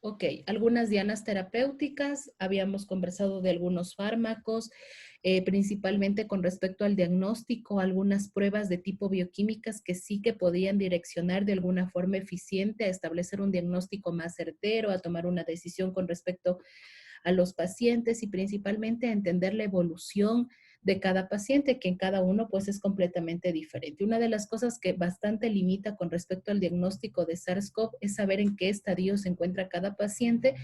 Ok, algunas dianas terapéuticas, habíamos conversado de algunos fármacos, principalmente con respecto al diagnóstico, algunas pruebas de tipo bioquímicas que sí que podían direccionar de alguna forma eficiente a establecer un diagnóstico más certero, a tomar una decisión con respecto a los pacientes y principalmente a entender la evolución de cada paciente, que en cada uno pues es completamente diferente. Una de las cosas que bastante limita con respecto al diagnóstico de SARS-CoV es saber en qué estadio se encuentra cada paciente,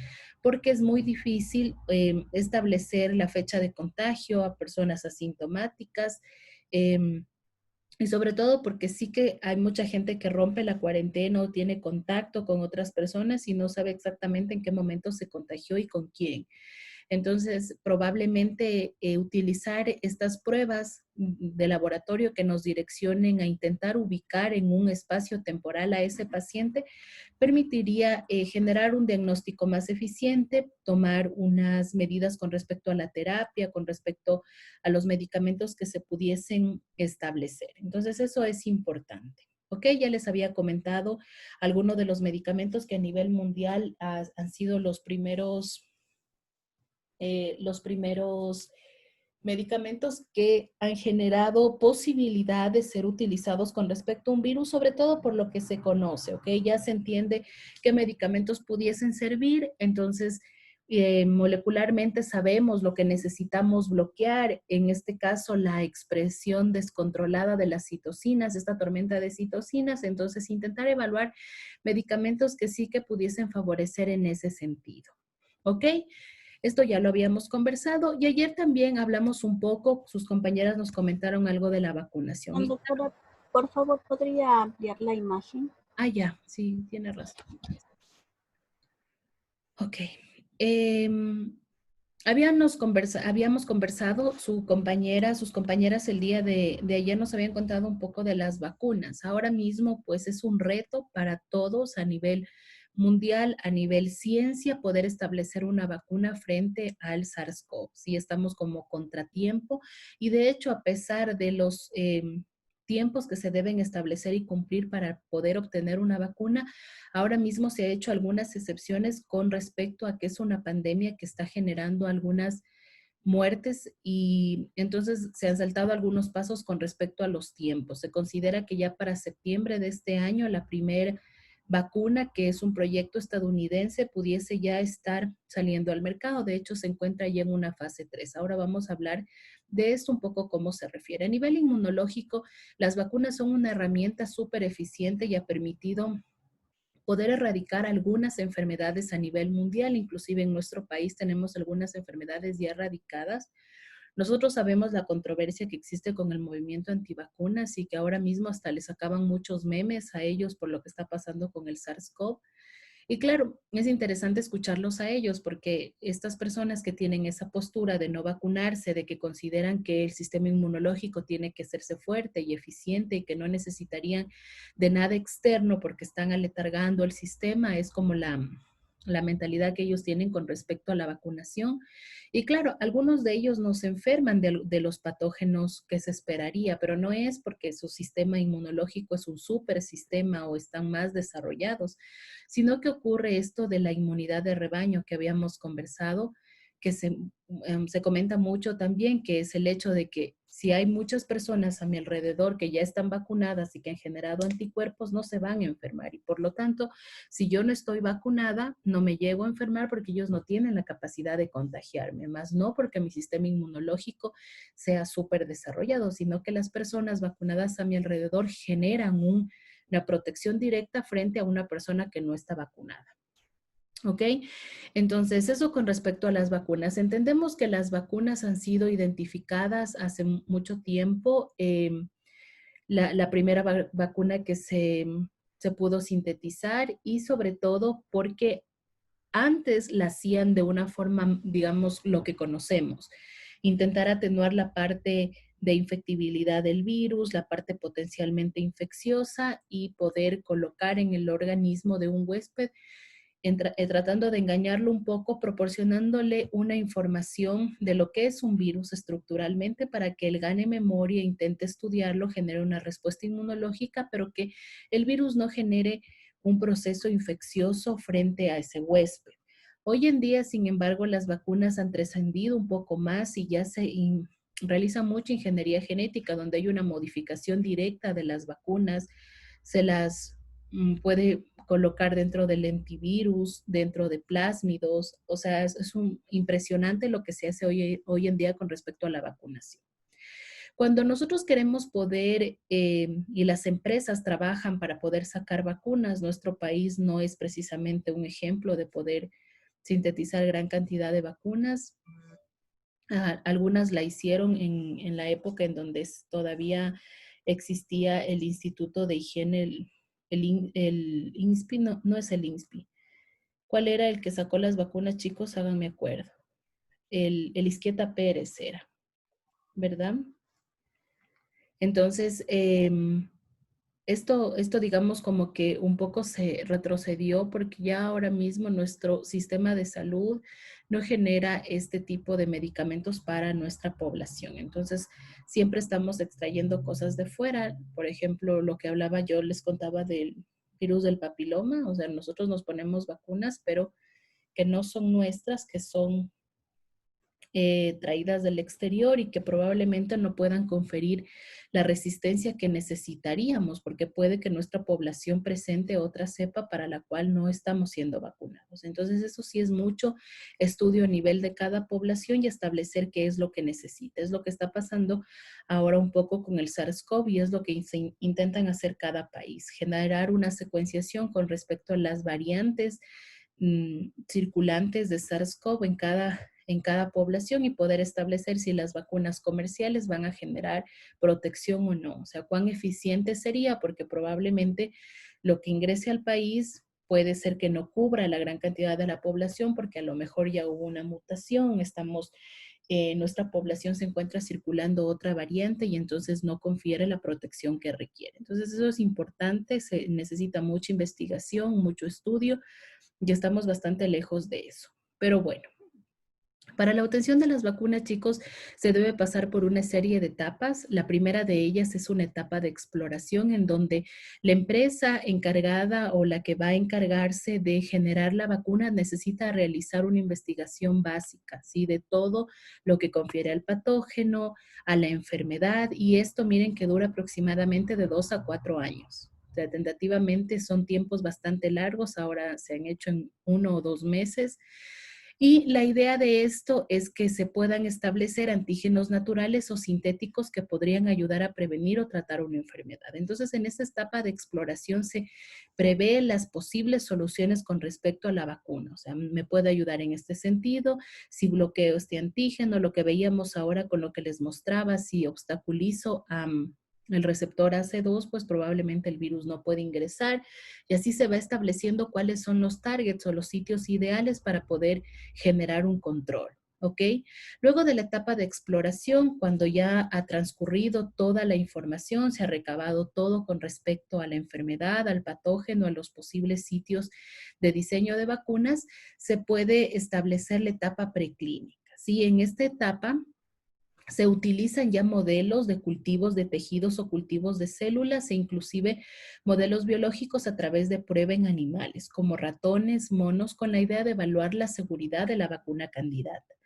porque es muy difícil establecer la fecha de contagio a personas asintomáticas. Y sobre todo porque sí que hay mucha gente que rompe la cuarentena o tiene contacto con otras personas y no sabe exactamente en qué momento se contagió y con quién. Entonces, probablemente utilizar estas pruebas de laboratorio que nos direccionen a intentar ubicar en un espacio temporal a ese paciente permitiría generar un diagnóstico más eficiente, tomar unas medidas con respecto a la terapia, con respecto a los medicamentos que se pudiesen establecer. Entonces, eso es importante. Ok, ya les había comentado algunos de los medicamentos que a nivel mundial han sido los primeros medicamentos que han generado posibilidad de ser utilizados con respecto a un virus, sobre todo por lo que se conoce, ¿ok? Ya se entiende qué medicamentos pudiesen servir, entonces molecularmente sabemos lo que necesitamos bloquear, en este caso la expresión descontrolada de las citocinas, esta tormenta de citocinas, entonces intentar evaluar medicamentos que sí que pudiesen favorecer en ese sentido, ¿ok? Esto ya lo habíamos conversado y ayer también hablamos un poco, sus compañeras nos comentaron algo de la vacunación. Doctora, por favor, ¿podría ampliar la imagen? Ya, sí, tiene razón. Ok. Habíamos conversado, sus compañeras el día de ayer nos habían contado un poco de las vacunas. Ahora mismo, pues es un reto para todos a nivel mundial, a nivel ciencia, poder establecer una vacuna frente al SARS-CoV. Sí, estamos como contratiempo y de hecho, a pesar de los tiempos que se deben establecer y cumplir para poder obtener una vacuna, ahora mismo se ha hecho algunas excepciones con respecto a que es una pandemia que está generando algunas muertes y entonces se han saltado algunos pasos con respecto a los tiempos. Se considera que ya para septiembre de este año la primera vacuna, que es un proyecto estadounidense, pudiese ya estar saliendo al mercado. De hecho, se encuentra ya en una fase 3. Ahora vamos a hablar de esto un poco cómo se refiere. A nivel inmunológico, las vacunas son una herramienta súper eficiente y ha permitido poder erradicar algunas enfermedades a nivel mundial, inclusive en nuestro país tenemos algunas enfermedades ya erradicadas. Nosotros sabemos la controversia que existe con el movimiento antivacunas y que ahora mismo hasta les sacaban muchos memes a ellos por lo que está pasando con el SARS-CoV. Y claro, es interesante escucharlos a ellos porque estas personas que tienen esa postura de no vacunarse, de que consideran que el sistema inmunológico tiene que hacerse fuerte y eficiente y que no necesitarían de nada externo porque están aletargando el sistema, es como la mentalidad que ellos tienen con respecto a la vacunación. Y claro, algunos de ellos no se enferman de los patógenos que se esperaría, pero no es porque su sistema inmunológico es un super sistema o están más desarrollados, sino que ocurre esto de la inmunidad de rebaño que habíamos conversado, que se comenta mucho también, que es el hecho de que si hay muchas personas a mi alrededor que ya están vacunadas y que han generado anticuerpos, no se van a enfermar. Y por lo tanto, si yo no estoy vacunada, no me llego a enfermar porque ellos no tienen la capacidad de contagiarme, más no porque mi sistema inmunológico sea súper desarrollado, sino que las personas vacunadas a mi alrededor generan una protección directa frente a una persona que no está vacunada. ¿Ok? Entonces, eso con respecto a las vacunas. Entendemos que las vacunas han sido identificadas hace mucho tiempo. La primera vacuna que se pudo sintetizar y sobre todo porque antes la hacían de una forma, digamos, lo que conocemos, intentar atenuar la parte de infectibilidad del virus, la parte potencialmente infecciosa y poder colocar en el organismo de un huésped tratando de engañarlo un poco, proporcionándole una información de lo que es un virus estructuralmente para que él gane memoria, intente estudiarlo, genere una respuesta inmunológica, pero que el virus no genere un proceso infeccioso frente a ese huésped. Hoy en día, sin embargo, las vacunas han trascendido un poco más y ya se realiza mucha ingeniería genética, donde hay una modificación directa de las vacunas, se las puede colocar dentro del lentivirus, dentro de plásmidos, o sea, es impresionante lo que se hace hoy en día con respecto a la vacunación. Cuando nosotros queremos poder y las empresas trabajan para poder sacar vacunas, nuestro país no es precisamente un ejemplo de poder sintetizar gran cantidad de vacunas. Algunas la hicieron en la época en donde todavía existía el Instituto de Higiene, el INSPI, no, no es el INSPI. ¿Cuál era el que sacó las vacunas, chicos? Háganme acuerdo. El Isquieta Pérez era, ¿verdad? Entonces, esto digamos como que un poco se retrocedió porque ya ahora mismo nuestro sistema de salud no genera este tipo de medicamentos para nuestra población. Entonces, siempre estamos extrayendo cosas de fuera. Por ejemplo, lo que hablaba yo, les contaba del virus del papiloma. O sea, nosotros nos ponemos vacunas, pero que no son nuestras, que son traídas del exterior y que probablemente no puedan conferir la resistencia que necesitaríamos, porque puede que nuestra población presente otra cepa para la cual no estamos siendo vacunados. Entonces, eso sí es mucho estudio a nivel de cada población y establecer qué es lo que necesita. Es lo que está pasando ahora un poco con el SARS-CoV y es lo que intentan hacer cada país, generar una secuenciación con respecto a las variantes circulantes de SARS-CoV en cada población y poder establecer si las vacunas comerciales van a generar protección o no. O sea, cuán eficiente sería, porque probablemente lo que ingrese al país puede ser que no cubra la gran cantidad de la población porque a lo mejor ya hubo una mutación, nuestra población se encuentra circulando otra variante y entonces no confiere la protección que requiere. Entonces eso es importante, se necesita mucha investigación, mucho estudio, ya estamos bastante lejos de eso. Pero bueno, para la obtención de las vacunas, chicos, se debe pasar por una serie de etapas. La primera de ellas es una etapa de exploración en donde la empresa encargada o la que va a encargarse de generar la vacuna necesita realizar una investigación básica, ¿sí? De todo lo que confiere al patógeno, a la enfermedad, y esto miren que dura aproximadamente de 2 a 4 años. O sea, tentativamente son tiempos bastante largos, ahora se han hecho en 1 o 2 meses. Y la idea de esto es que se puedan establecer antígenos naturales o sintéticos que podrían ayudar a prevenir o tratar una enfermedad. Entonces, en esta etapa de exploración se prevé las posibles soluciones con respecto a la vacuna. O sea, me puede ayudar en este sentido, si bloqueo este antígeno, lo que veíamos ahora con lo que les mostraba, si obstaculizo el receptor AC2, pues probablemente el virus no puede ingresar y así se va estableciendo cuáles son los targets o los sitios ideales para poder generar un control. ¿Ok? Luego de la etapa de exploración, cuando ya ha transcurrido toda la información, se ha recabado todo con respecto a la enfermedad, al patógeno, a los posibles sitios de diseño de vacunas, se puede establecer la etapa preclínica. ¿Sí? En esta etapa se utilizan ya modelos de cultivos de tejidos o cultivos de células e inclusive modelos biológicos a través de prueba en animales, como ratones, monos, con la idea de evaluar la seguridad de la vacuna candidata,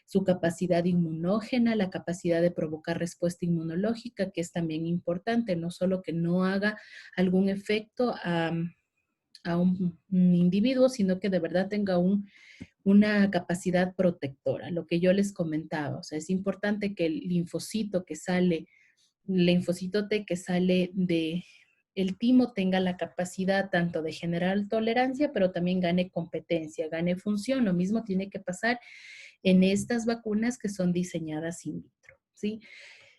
su capacidad inmunógena, la capacidad de provocar respuesta inmunológica, que es también importante, no solo que no haga algún efecto a un individuo, sino que de verdad tenga una capacidad protectora, lo que yo les comentaba. O sea, es importante que el linfocito que sale, el linfocito T que sale de el timo tenga la capacidad tanto de generar tolerancia, pero también gane competencia, gane función. Lo mismo tiene que pasar en estas vacunas que son diseñadas in vitro, ¿sí?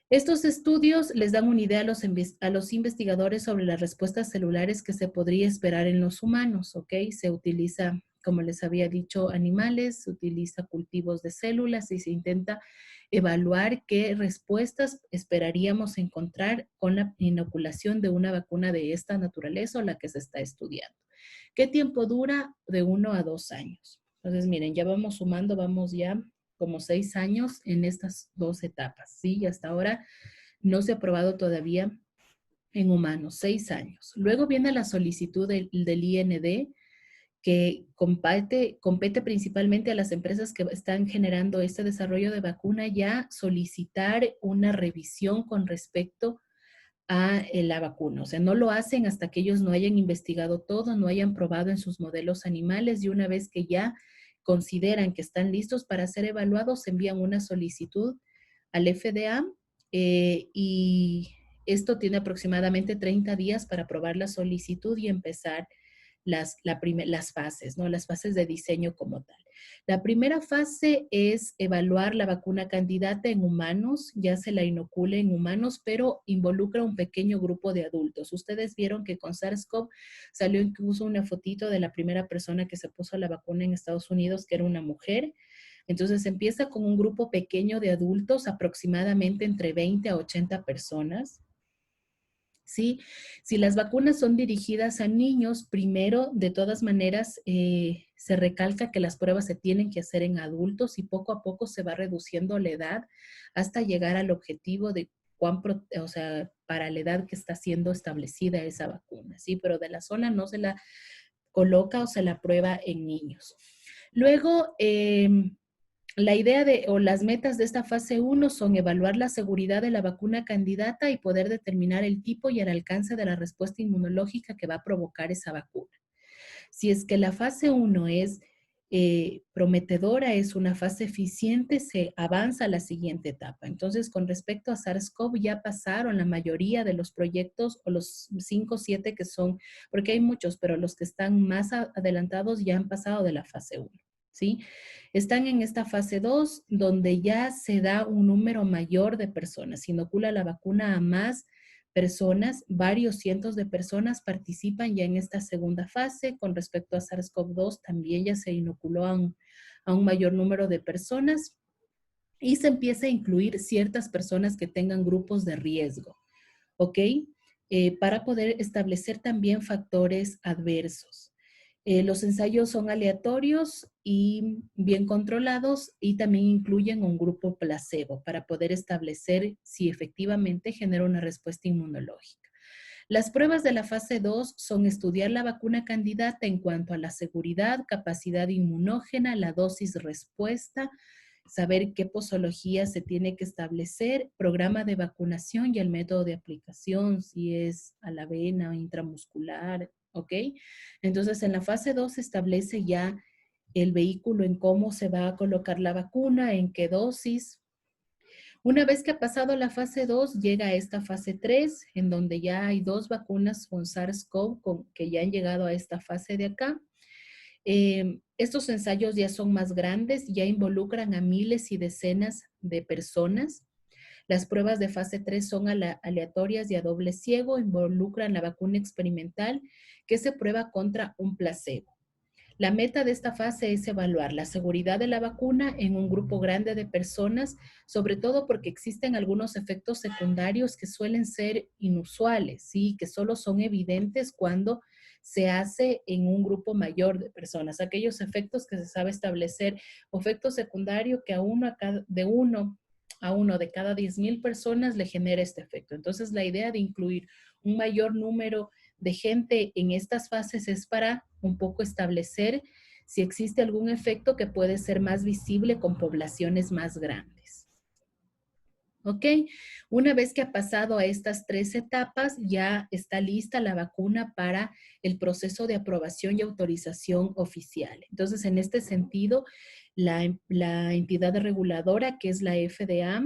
Estos estudios les dan una idea a los investigadores sobre las respuestas celulares que se podría esperar en los humanos, ¿ok? Se utiliza, como les había dicho, animales, se utiliza cultivos de células y se intenta evaluar qué respuestas esperaríamos encontrar con la inoculación de una vacuna de esta naturaleza o la que se está estudiando. ¿Qué tiempo dura? De 1 a 2 años. Entonces, miren, ya vamos sumando, vamos ya como 6 años en estas dos etapas, ¿sí? Y hasta ahora no se ha aprobado todavía en humanos, 6 años. Luego viene la solicitud del IND, que compete principalmente a las empresas que están generando este desarrollo de vacuna ya solicitar una revisión con respecto a la vacuna. O sea, no lo hacen hasta que ellos no hayan investigado todo, no hayan probado en sus modelos animales y una vez que ya consideran que están listos para ser evaluados, envían una solicitud al FDA y esto tiene aproximadamente 30 días para aprobar la solicitud y empezar las fases, ¿no? Las fases de diseño como tal. La primera fase es evaluar la vacuna candidata en humanos, ya se la inocula en humanos, pero involucra un pequeño grupo de adultos. Ustedes vieron que con SARS-CoV salió incluso una fotito de la primera persona que se puso la vacuna en Estados Unidos, que era una mujer. Entonces empieza con un grupo pequeño de adultos, aproximadamente entre 20 a 80 personas. ¿Sí? Si las vacunas son dirigidas a niños, primero, de todas maneras, se recalca que las pruebas se tienen que hacer en adultos y poco a poco se va reduciendo la edad hasta llegar al objetivo de o sea, para la edad que está siendo establecida esa vacuna, ¿sí? Pero de la zona no se la coloca o se la prueba en niños. Luego, la idea o las metas de esta fase 1 son evaluar la seguridad de la vacuna candidata y poder determinar el tipo y el alcance de la respuesta inmunológica que va a provocar esa vacuna. Si es que la fase 1 es prometedora, es una fase eficiente, se avanza a la siguiente etapa. Entonces, con respecto a SARS-CoV, ya pasaron la mayoría de los proyectos, o los 5 o 7 que son, porque hay muchos, pero los que están más adelantados ya han pasado de la fase 1. ¿Sí? Están en esta fase 2, donde ya se da un número mayor de personas. Se inocula la vacuna a más personas, varios cientos de personas participan ya en esta segunda fase. Con respecto a SARS-CoV-2, también ya se inoculó a un mayor número de personas y se empieza a incluir ciertas personas que tengan grupos de riesgo, ¿ok? Para poder establecer también factores adversos. Los ensayos son aleatorios y bien controlados y también incluyen un grupo placebo para poder establecer si efectivamente genera una respuesta inmunológica. Las pruebas de la fase 2 son estudiar la vacuna candidata en cuanto a la seguridad, capacidad inmunógena, la dosis respuesta, saber qué posología se tiene que establecer, programa de vacunación y el método de aplicación, si es a la vena o intramuscular, ¿ok? Entonces, en la fase 2 se establece ya el vehículo en cómo se va a colocar la vacuna, en qué dosis. Una vez que ha pasado la fase 2, llega a esta fase 3, en donde ya hay 2 vacunas con SARS-CoV que ya han llegado a esta fase de acá. Estos ensayos ya son más grandes, ya involucran a miles y decenas de personas. Las pruebas de fase 3 son aleatorias y a doble ciego, involucran la vacuna experimental que se prueba contra un placebo. La meta de esta fase es evaluar la seguridad de la vacuna en un grupo grande de personas, sobre todo porque existen algunos efectos secundarios que suelen ser inusuales, ¿sí? Que solo son evidentes cuando se hace en un grupo mayor de personas. Aquellos efectos que se sabe establecer, o efecto secundario que de uno de cada 10,000 personas le genera este efecto. Entonces, la idea de incluir un mayor número de gente en estas fases es para un poco establecer si existe algún efecto que puede ser más visible con poblaciones más grandes. ¿Ok? Una vez que ha pasado a estas 3 etapas, ya está lista la vacuna para el proceso de aprobación y autorización oficial. Entonces, en este sentido, la entidad reguladora, que es la FDA,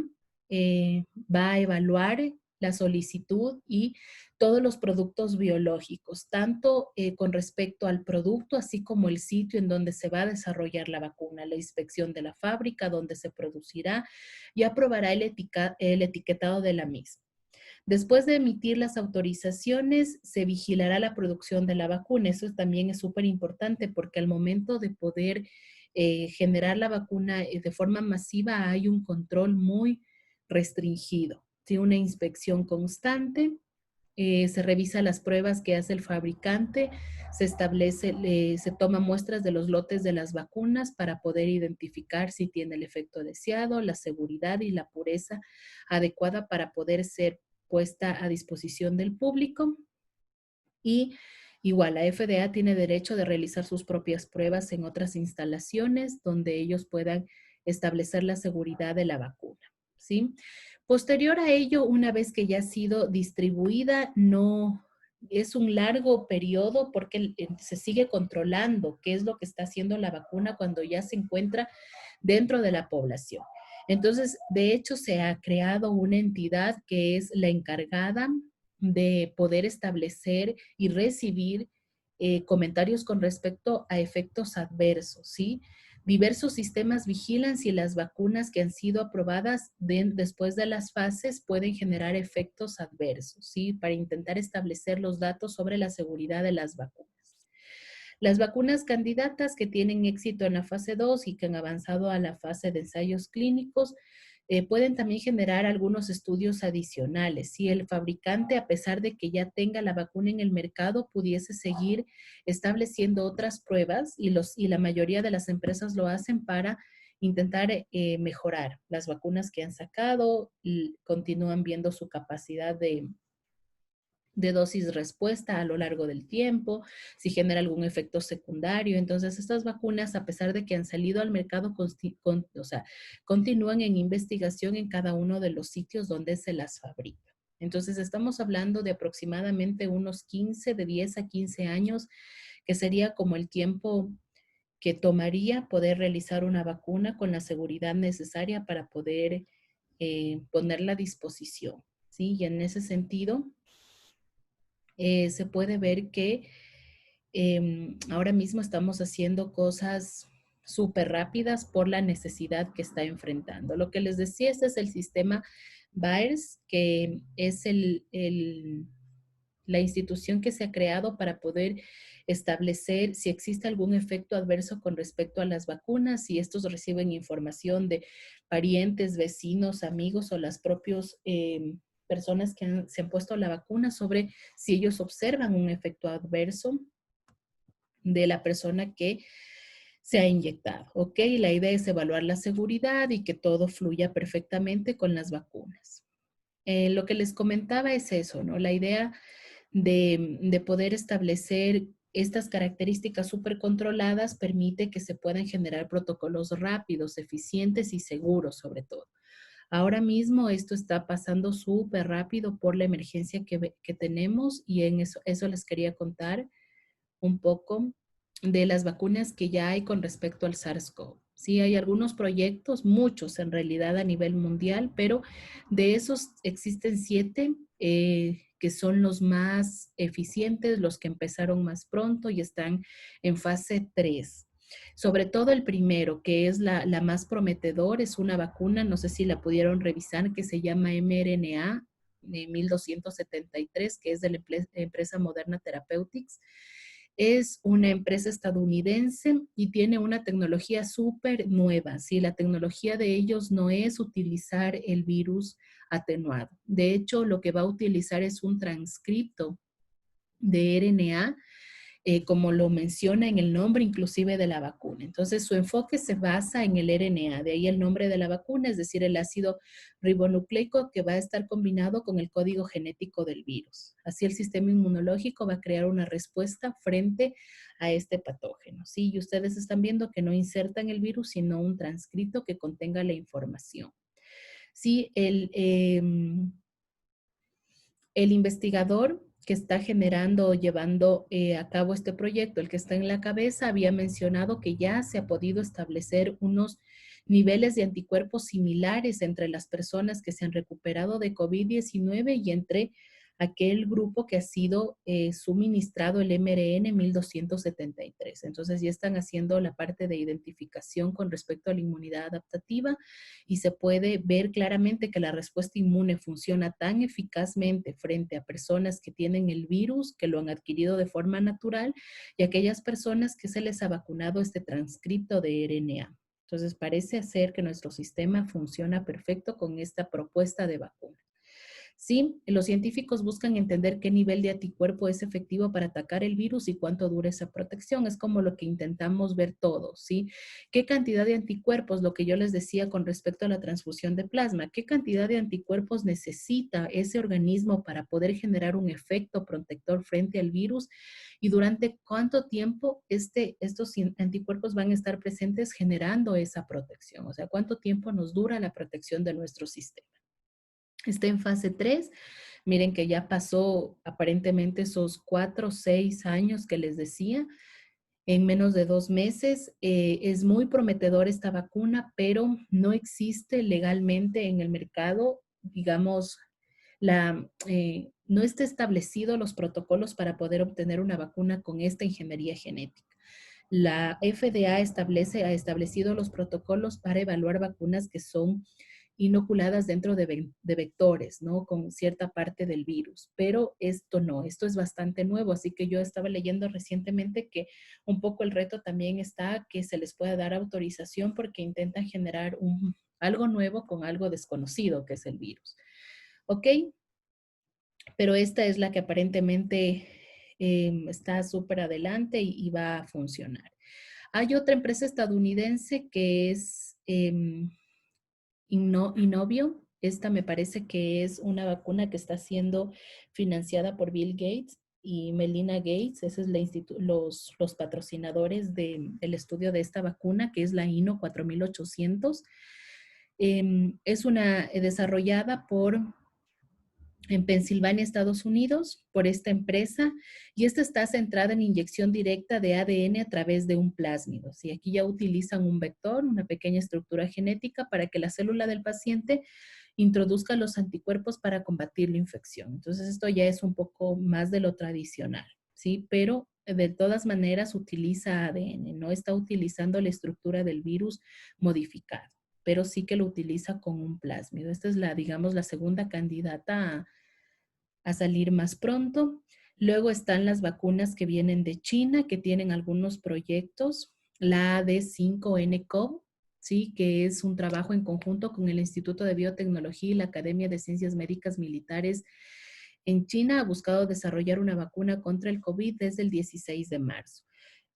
va a evaluar la solicitud y todos los productos biológicos, tanto con respecto al producto, así como el sitio en donde se va a desarrollar la vacuna, la inspección de la fábrica, donde se producirá y aprobará el etiquetado de la misma. Después de emitir las autorizaciones, se vigilará la producción de la vacuna. Eso también es súper importante porque al momento de poder generar la vacuna de forma masiva hay un control muy restringido. Tiene una inspección constante, se revisa las pruebas que hace el fabricante, se toman muestras de los lotes de las vacunas para poder identificar si tiene el efecto deseado, la seguridad y la pureza adecuada para poder ser puesta a disposición del público. Y igual, la FDA tiene derecho de realizar sus propias pruebas en otras instalaciones donde ellos puedan establecer la seguridad de la vacuna, ¿sí? Posterior a ello, una vez que ya ha sido distribuida, no es un largo periodo porque se sigue controlando qué es lo que está haciendo la vacuna cuando ya se encuentra dentro de la población. Entonces, de hecho, se ha creado una entidad que es la encargada de poder establecer y recibir comentarios con respecto a efectos adversos, ¿sí? Diversos sistemas vigilan si las vacunas que han sido aprobadas después de las fases pueden generar efectos adversos, ¿sí? Para intentar establecer los datos sobre la seguridad de las vacunas. Las vacunas candidatas que tienen éxito en la fase 2 y que han avanzado a la fase de ensayos clínicos pueden también generar algunos estudios adicionales. Si el fabricante, a pesar de que ya tenga la vacuna en el mercado, pudiese seguir estableciendo otras pruebas y la mayoría de las empresas lo hacen para intentar mejorar las vacunas que han sacado y continúan viendo su capacidad de dosis respuesta a lo largo del tiempo, si genera algún efecto secundario. Entonces, estas vacunas, a pesar de que han salido al mercado, o sea, continúan en investigación en cada uno de los sitios donde se las fabrica. Entonces, estamos hablando de aproximadamente unos 15, de 10 a 15 años, que sería como el tiempo que tomaría poder realizar una vacuna con la seguridad necesaria para poder ponerla a disposición, ¿sí? Y en ese sentido, se puede ver que ahora mismo estamos haciendo cosas súper rápidas por la necesidad que está enfrentando. Lo que les decía, este es el sistema VAERS, que es la institución que se ha creado para poder establecer si existe algún efecto adverso con respecto a las vacunas, si estos reciben información de parientes, vecinos, amigos o las propias personas que se han puesto la vacuna sobre si ellos observan un efecto adverso de la persona que se ha inyectado, ¿ok? La idea es evaluar la seguridad y que todo fluya perfectamente con las vacunas. Lo que les comentaba es eso, ¿no? La idea de poder establecer estas características súper controladas permite que se puedan generar protocolos rápidos, eficientes y seguros sobre todo. Ahora mismo esto está pasando súper rápido por la emergencia que tenemos y en eso les quería contar un poco de las vacunas que ya hay con respecto al SARS-CoV. Sí, hay algunos proyectos, muchos en realidad a nivel mundial, pero de esos existen 7 que son los más eficientes, los que empezaron más pronto y están en fase 3. Sobre todo el primero, que es la más prometedor, es una vacuna, no sé si la pudieron revisar, que se llama mRNA 1273, que es de la empresa Moderna Therapeutics. Es una empresa estadounidense y tiene una tecnología súper nueva. ¿Sí? La tecnología de ellos no es utilizar el virus atenuado. De hecho, lo que va a utilizar es un transcripto de RNA como lo menciona en el nombre inclusive de la vacuna. Entonces, su enfoque se basa en el RNA, de ahí el nombre de la vacuna, es decir, el ácido ribonucleico que va a estar combinado con el código genético del virus. Así el sistema inmunológico va a crear una respuesta frente a este patógeno. ¿Sí? Y ustedes están viendo que no insertan el virus, sino un transcrito que contenga la información. Sí, el investigador que está generando o llevando a cabo este proyecto, el que está en la cabeza, había mencionado que ya se ha podido establecer unos niveles de anticuerpos similares entre las personas que se han recuperado de COVID-19 y entre aquel grupo que ha sido suministrado el mRN 1273. Entonces ya están haciendo la parte de identificación con respecto a la inmunidad adaptativa y se puede ver claramente que la respuesta inmune funciona tan eficazmente frente a personas que tienen el virus, que lo han adquirido de forma natural, y aquellas personas que se les ha vacunado este transcripto de RNA. Entonces parece ser que nuestro sistema funciona perfecto con esta propuesta de vacuna. ¿sí? Los científicos buscan entender qué nivel de anticuerpo es efectivo para atacar el virus y cuánto dura esa protección. Es como lo que intentamos ver todos, ¿sí? ¿Qué cantidad de anticuerpos? Lo que yo les decía con respecto a la transfusión de plasma. ¿Qué cantidad de anticuerpos necesita ese organismo para poder generar un efecto protector frente al virus? ¿Y durante cuánto tiempo estos anticuerpos van a estar presentes generando esa protección? O sea, ¿cuánto tiempo nos dura la protección de nuestro sistema? Está en fase 3. Miren que ya pasó aparentemente esos 4 o 6 años que les decía, en menos de 2 meses. Es muy prometedor esta vacuna, pero no existe legalmente en el mercado, digamos, no está establecido los protocolos para poder obtener una vacuna con esta ingeniería genética. La FDA ha establecido los protocolos para evaluar vacunas que son inoculadas dentro de vectores, ¿no? Con cierta parte del virus, pero esto no, esto es bastante nuevo, así que yo estaba leyendo recientemente que un poco el reto también está que se les pueda dar autorización porque intentan generar algo nuevo con algo desconocido, que es el virus. ¿Ok? Pero esta es la que aparentemente está súper adelante y va a funcionar. Hay otra empresa estadounidense que es Inovio. Esta me parece que es una vacuna que está siendo financiada por Bill Gates y Melinda Gates. Ese es los patrocinadores del estudio de esta vacuna, que es la INO 4800. Es una desarrollada en Pensilvania, Estados Unidos, por esta empresa, y esta está centrada en inyección directa de ADN a través de un plásmido. ¿Sí? Aquí ya utilizan un vector, una pequeña estructura genética para que la célula del paciente introduzca los anticuerpos para combatir la infección. Entonces, esto ya es un poco más de lo tradicional, ¿sí? Pero de todas maneras utiliza ADN, no está utilizando la estructura del virus modificado, pero sí que lo utiliza con un plásmido. Esta es digamos, la segunda candidata a salir más pronto. Luego están las vacunas que vienen de China, que tienen algunos proyectos. La AD5-nCoV, ¿sí? Que es un trabajo en conjunto con el Instituto de Biotecnología y la Academia de Ciencias Médicas Militares en China. Ha buscado desarrollar una vacuna contra el COVID desde el 16 de marzo.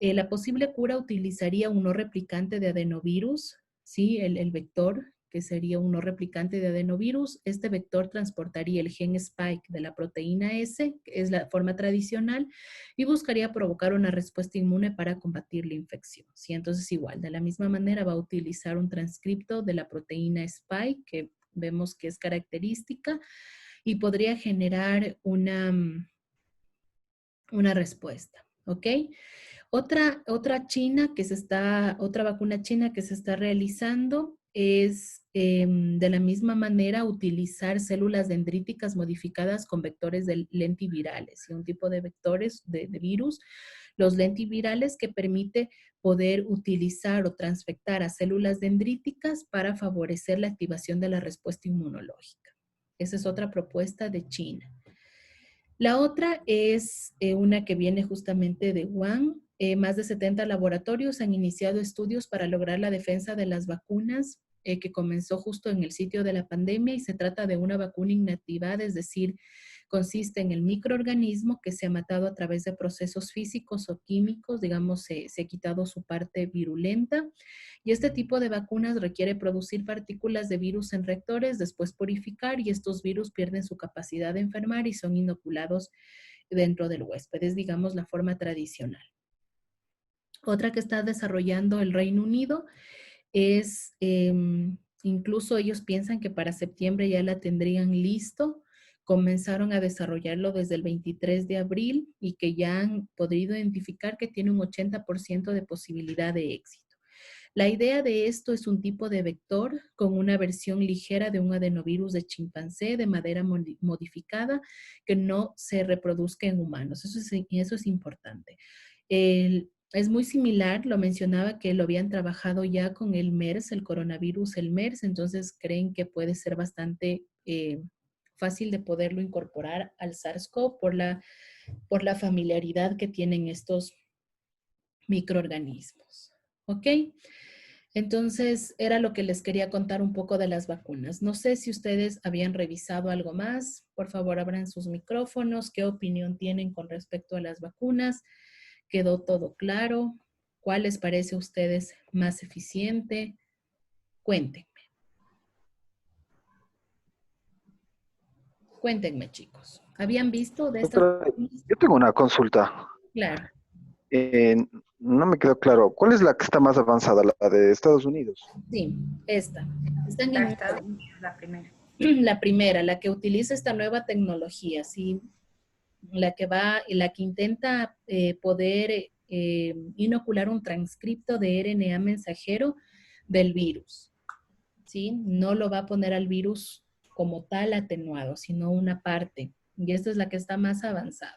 La posible cura utilizaría un no replicante de adenovirus, ¿sí? El vector, que sería un no replicante de adenovirus. Este vector transportaría el gen spike de la proteína S, que es la forma tradicional, y buscaría provocar una respuesta inmune para combatir la infección. ¿Sí? Entonces, igual, de la misma manera va a utilizar un transcripto de la proteína spike, que vemos que es característica, y podría generar una respuesta. ¿Ok? Otra vacuna china que se está realizando es de la misma manera utilizar células dendríticas modificadas con vectores lentivirales, y un tipo de vectores de virus, los lentivirales, que permite poder utilizar o transfectar a células dendríticas para favorecer la activación de la respuesta inmunológica. Esa es otra propuesta de China. La otra es una que viene justamente de Wuhan. Más de 70 laboratorios han iniciado estudios para lograr la defensa de las vacunas, que comenzó justo en el sitio de la pandemia, y se trata de una vacuna inactivada, es decir, consiste en el microorganismo que se ha matado a través de procesos físicos o químicos, digamos, se ha quitado su parte virulenta. Y este tipo de vacunas requiere producir partículas de virus en reactores, después purificar, y estos virus pierden su capacidad de enfermar y son inoculados dentro del huésped. Es, digamos, la forma tradicional. Otra que está desarrollando el Reino Unido es, incluso ellos piensan que para septiembre ya la tendrían listo. Comenzaron a desarrollarlo desde el 23 de abril y que ya han podido identificar que tiene un 80% de posibilidad de éxito. La idea de esto es un tipo de vector con una versión ligera de un adenovirus de chimpancé de madera modificada que no se reproduzca en humanos. Eso es importante. Es muy similar, lo mencionaba, que lo habían trabajado ya con el MERS, el coronavirus, el MERS, entonces creen que puede ser bastante fácil de poderlo incorporar al SARS-CoV por la familiaridad que tienen estos microorganismos. ¿Ok? Entonces, era lo que les quería contar un poco de las vacunas. No sé si ustedes habían revisado algo más. Por favor, abran sus micrófonos. ¿Qué opinión tienen con respecto a las vacunas? ¿Quedó todo claro? ¿Cuál les parece a ustedes más eficiente? Cuéntenme. Cuéntenme, chicos. ¿Habían visto de estas Doctora, vacunas? yo tengo una consulta. Claro, Eh, no me quedó claro. ¿Cuál es la que está más avanzada? ¿La de Estados Unidos? sí, esta. Están La en Estados Unidos, la primera. la primera, la que utiliza esta nueva tecnología, ¿sí? La que intenta poder inocular un transcripto de RNA mensajero del virus, ¿sí? No lo va a poner al virus como tal atenuado, sino una parte. Y esta es la que está más avanzada.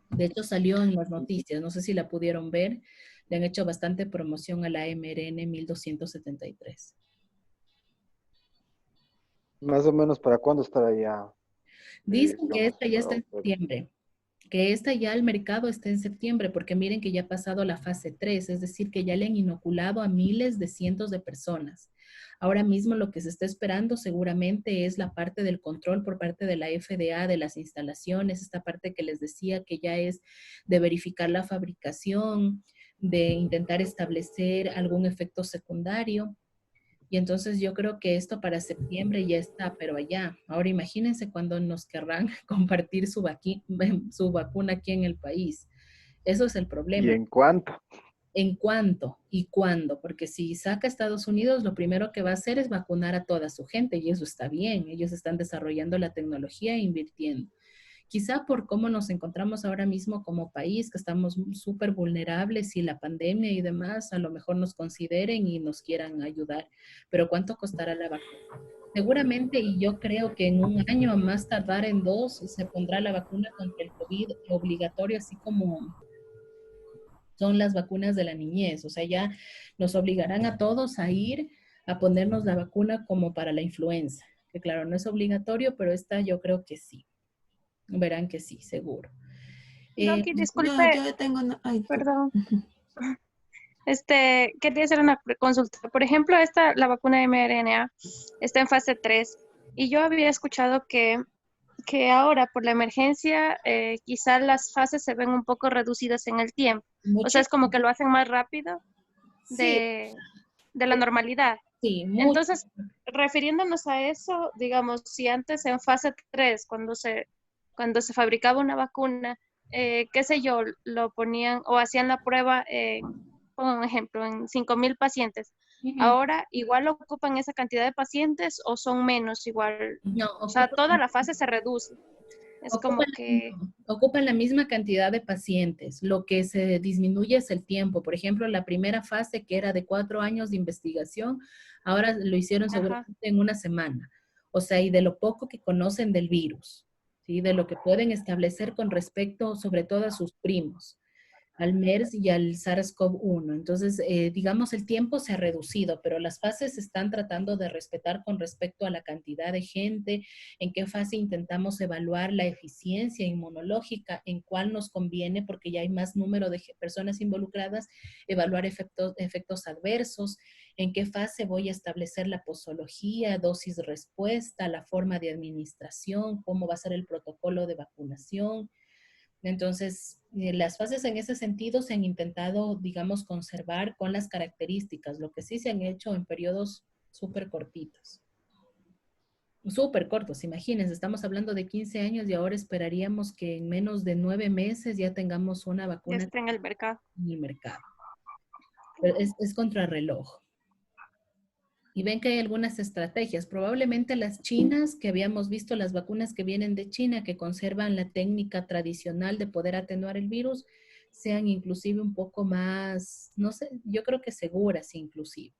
De hecho, salió en las noticias, no sé si la pudieron ver, le han hecho bastante promoción a la mRN 1273. Más o menos, ¿para cuándo estará ya, Dicen que digamos, esta ya está en septiembre, que esta ya el mercado está en septiembre, porque miren que ya ha pasado la fase 3, es decir, que ya le han inoculado a miles de cientos de personas. Ahora mismo lo que se está esperando seguramente es la parte del control por parte de la FDA, de las instalaciones, esta parte que les decía que ya es de verificar la fabricación, de intentar establecer algún efecto secundario. Y entonces yo creo que esto para septiembre ya está, pero allá. Ahora imagínense cuando nos querrán compartir su vacuna aquí en el país. Eso es el ¿y problema. en cuánto? ¿En cuánto y cuándo? Porque si saca a Estados Unidos, lo primero que va a hacer es vacunar a toda su gente y eso está bien. Ellos están desarrollando la tecnología e invirtiendo. Quizá por cómo nos encontramos ahora mismo como país, que estamos súper vulnerables y la pandemia y demás, a lo mejor nos consideren y nos quieran ayudar. Pero ¿cuánto costará la vacuna? Seguramente, y yo creo que en un año, a más tardar en 2, se pondrá la vacuna contra el COVID obligatorio, así como son las vacunas de la niñez. O sea, ya nos obligarán a todos a ir a ponernos la vacuna como para la influenza, que claro, no es obligatorio, pero esta yo creo que sí. Verán que sí, seguro. Doki, Yo, disculpe, yo tengo una... Ay, disculpe. perdón. Quería hacer una consulta. Por ejemplo, la vacuna mRNA está en fase 3 y yo había escuchado que ahora por la emergencia quizás las fases se ven un poco reducidas en el tiempo. O sea, Mucho, es como que lo hacen más rápido sí, de la normalidad. sí, mucho. Entonces, refiriéndonos a eso, digamos, si antes en fase 3, cuando se fabricaba una vacuna, qué sé yo, lo ponían o hacían la prueba, por un ejemplo, en 5,000 pacientes. Ujú. Ahora, ¿igual ocupan esa cantidad de pacientes o son menos igual? No, O sea, toda la fase se reduce. Es ocupan como que, ocupan la misma cantidad de pacientes. Lo que se disminuye es el tiempo. Por ejemplo, la primera fase, que era de 4 años de investigación, ahora lo hicieron ajá, seguramente en una semana. O sea, y de lo poco que conocen del virus, ¿sí? De lo que pueden establecer con respecto, sobre todo a sus primos, al MERS y al SARS-CoV-1. Entonces, digamos, el tiempo se ha reducido, pero las fases se están tratando de respetar con respecto a la cantidad de gente, en qué fase intentamos evaluar la eficiencia inmunológica, en cuál nos conviene, porque ya hay más número de personas involucradas, evaluar efectos adversos, en qué fase voy a establecer la posología, dosis respuesta, la forma de administración, cómo va a ser el protocolo de vacunación. Entonces, las fases en ese sentido se han intentado, digamos, conservar con las características, lo que sí se han hecho en periodos súper cortitos. Súper cortos, imagínense, estamos hablando de 15 años y ahora esperaríamos que en menos de 9 meses ya tengamos una ya vacuna está en el mercado. en el mercado. Pero es contrarreloj. Y ven que hay algunas estrategias. Probablemente las chinas, que habíamos visto, las vacunas que vienen de China, que conservan la técnica tradicional de poder atenuar el virus, sean inclusive un poco más, no sé, yo creo que seguras inclusive.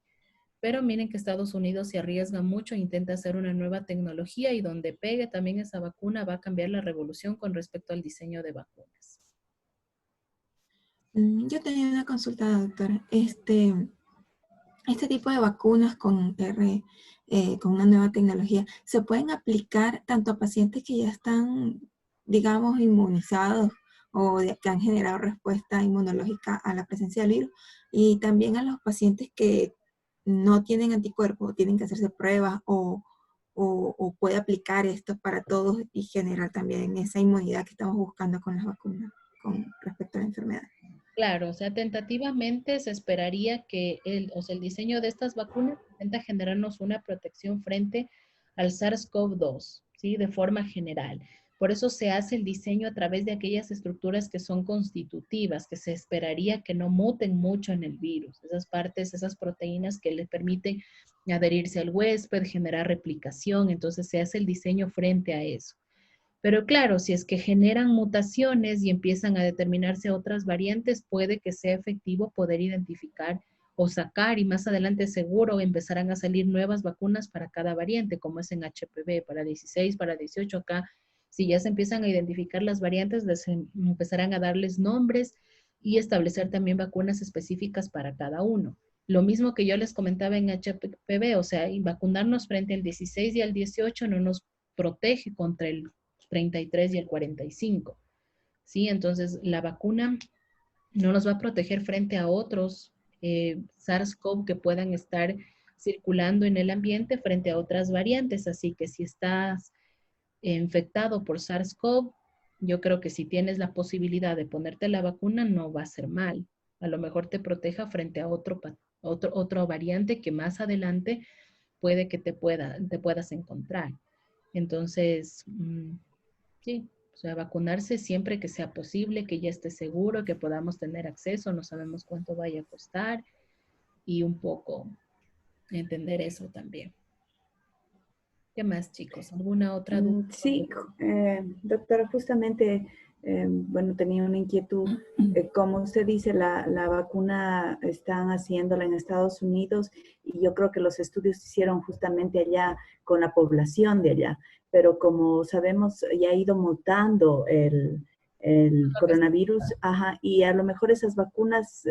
Pero miren que Estados Unidos se arriesga mucho, intenta hacer una nueva tecnología y donde pegue también esa vacuna va a cambiar la revolución con respecto al diseño de vacunas. Yo tenía una consulta, doctora. Este tipo de vacunas con una nueva tecnología, ¿se pueden aplicar tanto a pacientes que ya están, digamos, inmunizados o que han generado respuesta inmunológica a la presencia del virus, y también a los pacientes que no tienen anticuerpos, tienen que hacerse pruebas o puede aplicar esto para todos y generar también esa inmunidad que estamos buscando con las vacunas con respecto a la enfermedad. Claro, o sea, tentativamente se esperaría que el diseño de estas vacunas intenta generarnos una protección frente al SARS-CoV-2, ¿sí? De forma general. Por eso se hace el diseño a través de aquellas estructuras que son constitutivas, que se esperaría que no muten mucho en el virus. Esas partes, esas proteínas que le permiten adherirse al huésped, generar replicación. Entonces se hace el diseño frente a eso. Pero claro, si es que generan mutaciones y empiezan a determinarse otras variantes, puede que sea efectivo poder identificar o sacar y más adelante seguro empezarán a salir nuevas vacunas para cada variante, como es en HPV, para 16, para 18 acá. Si ya se empiezan a identificar las variantes, les empezarán a darles nombres y establecer también vacunas específicas para cada uno. Lo mismo que yo les comentaba en HPV, o sea, y vacunarnos frente al 16 y al 18 no nos protege contra el 33 y el 45. ¿Sí? Entonces, la vacuna no nos va a proteger frente a otros SARS-CoV que puedan estar circulando en el ambiente frente a otras variantes. Así que si estás infectado por SARS-CoV, yo creo que si tienes la posibilidad de ponerte la vacuna, no va a ser mal. A lo mejor te proteja frente a otra variante que más adelante puede que te puedas encontrar. Entonces, sí, o sea, vacunarse siempre que sea posible, que ya esté seguro, que podamos tener acceso, no sabemos cuánto vaya a costar y un poco entender eso también. ¿Qué más, chicos? ¿Alguna otra duda? Sí, doctora, justamente, bueno, tenía una inquietud. Como usted dice, la vacuna están haciéndola en Estados Unidos y yo creo que los estudios se hicieron justamente allá con la población de allá. Pero como sabemos, ya ha ido mutando el coronavirus, ajá, y a lo mejor esas vacunas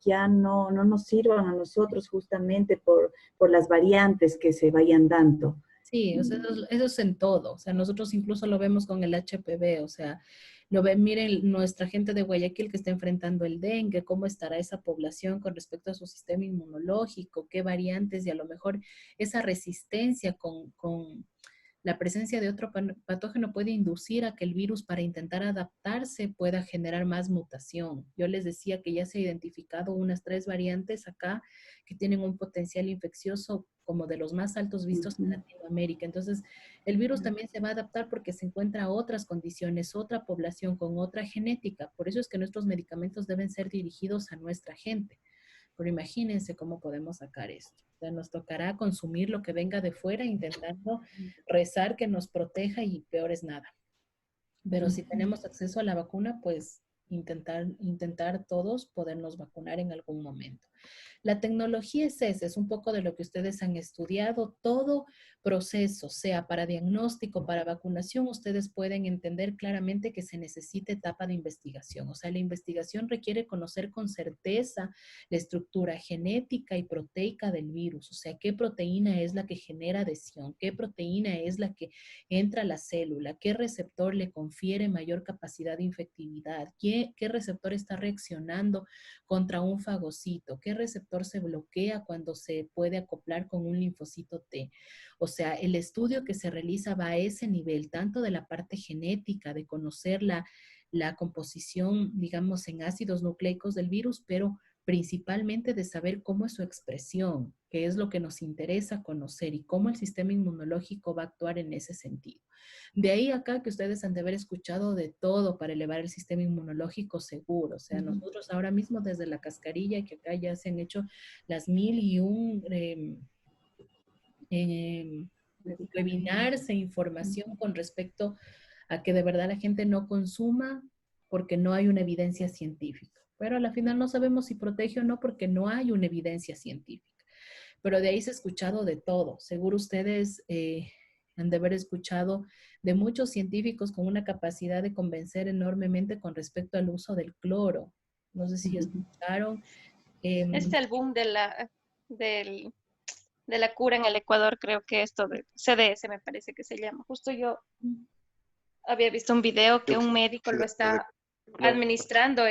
ya no nos sirvan a nosotros justamente por las variantes que se vayan dando. Sí, o sea, eso es en todo. O sea, nosotros incluso lo vemos con el HPV, o sea, miren nuestra gente de Guayaquil que está enfrentando el dengue, cómo estará esa población con respecto a su sistema inmunológico, qué variantes y a lo mejor esa resistencia con la presencia de otro patógeno puede inducir a que el virus para intentar adaptarse pueda generar más mutación. Yo les decía que ya se ha identificado unas 3 variantes acá que tienen un potencial infeccioso como de los más altos vistos en Latinoamérica. Entonces, el virus también se va a adaptar porque se encuentra otras condiciones, otra población con otra genética. Por eso es que nuestros medicamentos deben ser dirigidos a nuestra gente. Pero imagínense cómo podemos sacar esto. O sea, nos tocará consumir lo que venga de fuera, intentando rezar que nos proteja y peor es nada. Pero si tenemos acceso a la vacuna, pues intentar todos podernos vacunar en algún momento. La tecnología es ese, es un poco de lo que ustedes han estudiado. Todo proceso, sea para diagnóstico, para vacunación, ustedes pueden entender claramente que se necesita etapa de investigación. O sea, la investigación requiere conocer con certeza la estructura genética y proteica del virus. O sea, qué proteína es la que genera adhesión, qué proteína es la que entra a la célula, qué receptor le confiere mayor capacidad de infectividad, qué receptor está reaccionando contra un fagocito, qué receptor se bloquea cuando se puede acoplar con un linfocito T. O sea, el estudio que se realiza va a ese nivel, tanto de la parte genética, de conocer la composición, digamos, en ácidos nucleicos del virus, pero principalmente de saber cómo es su expresión, que es lo que nos interesa conocer y cómo el sistema inmunológico va a actuar en ese sentido. De ahí acá que ustedes han de haber escuchado de todo para elevar el sistema inmunológico seguro. O sea, nosotros ahora mismo desde la cascarilla, que acá ya se han hecho las 1001 webinars e información con respecto a que de verdad la gente no consuma porque no hay una evidencia científica. Pero a la final no sabemos si protege o no porque no hay una evidencia científica. Pero de ahí se ha escuchado de todo. Seguro ustedes han de haber escuchado de muchos científicos con una capacidad de convencer enormemente con respecto al uso del cloro. No sé si escucharon. Es el boom de la cura en el Ecuador, creo que esto de CDS me parece que se llama. Justo yo había visto un video que un médico lo está administrando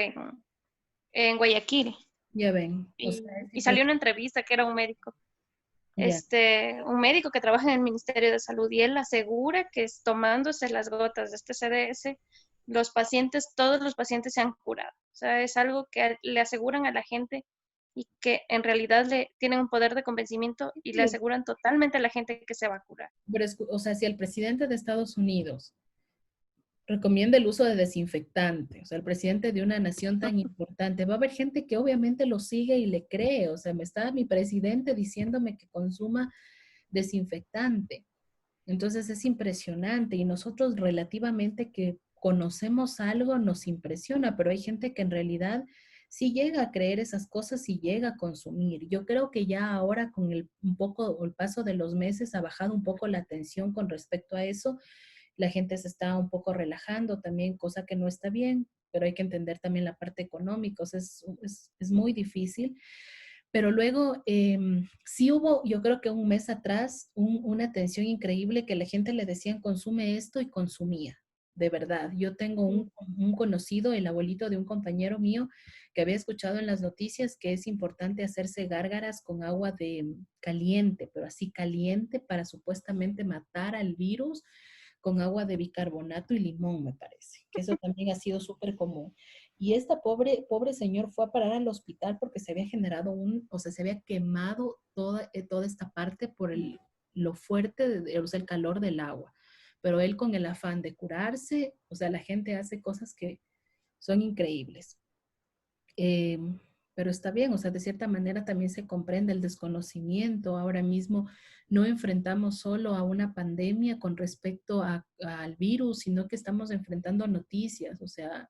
en Guayaquil. Ya ven. Y salió una entrevista que era un médico. Ya. un médico que trabaja en el Ministerio de Salud y él asegura que es tomándose las gotas de este CDS, los pacientes, todos los pacientes se han curado. O sea, es algo que le aseguran a la gente y que en realidad le tienen un poder de convencimiento y le aseguran totalmente a la gente que se va a curar. Pero o sea, si el presidente de Estados Unidos recomienda el uso de desinfectante, o sea, el presidente de una nación tan importante, va a haber gente que obviamente lo sigue y le cree, o sea, me está mi presidente diciéndome que consuma desinfectante. Entonces es impresionante y nosotros relativamente que conocemos algo nos impresiona, pero hay gente que en realidad sí llega a creer esas cosas y llega a consumir. Yo creo que ya ahora con un poco el paso de los meses ha bajado un poco la tensión con respecto a eso. La gente se está un poco relajando también, cosa que no está bien, pero hay que entender también la parte económica, o sea, es muy difícil. Pero luego sí hubo, yo creo que un mes atrás, una tensión increíble que la gente le decían consume esto y consumía, de verdad. Yo tengo un conocido, el abuelito de un compañero mío, que había escuchado en las noticias que es importante hacerse gárgaras con agua de caliente, pero así caliente para supuestamente matar al virus con agua de bicarbonato y limón, me parece, que eso también ha sido súper común. Y esta pobre señor fue a parar al hospital porque se había generado o sea, se había quemado toda esta parte por lo fuerte, o sea, el calor del agua. Pero él con el afán de curarse, o sea, la gente hace cosas que son increíbles. Eh, pero está bien, o sea, de cierta manera también se comprende el desconocimiento. Ahora mismo no enfrentamos solo a una pandemia con respecto al virus, sino que estamos enfrentando noticias, o sea,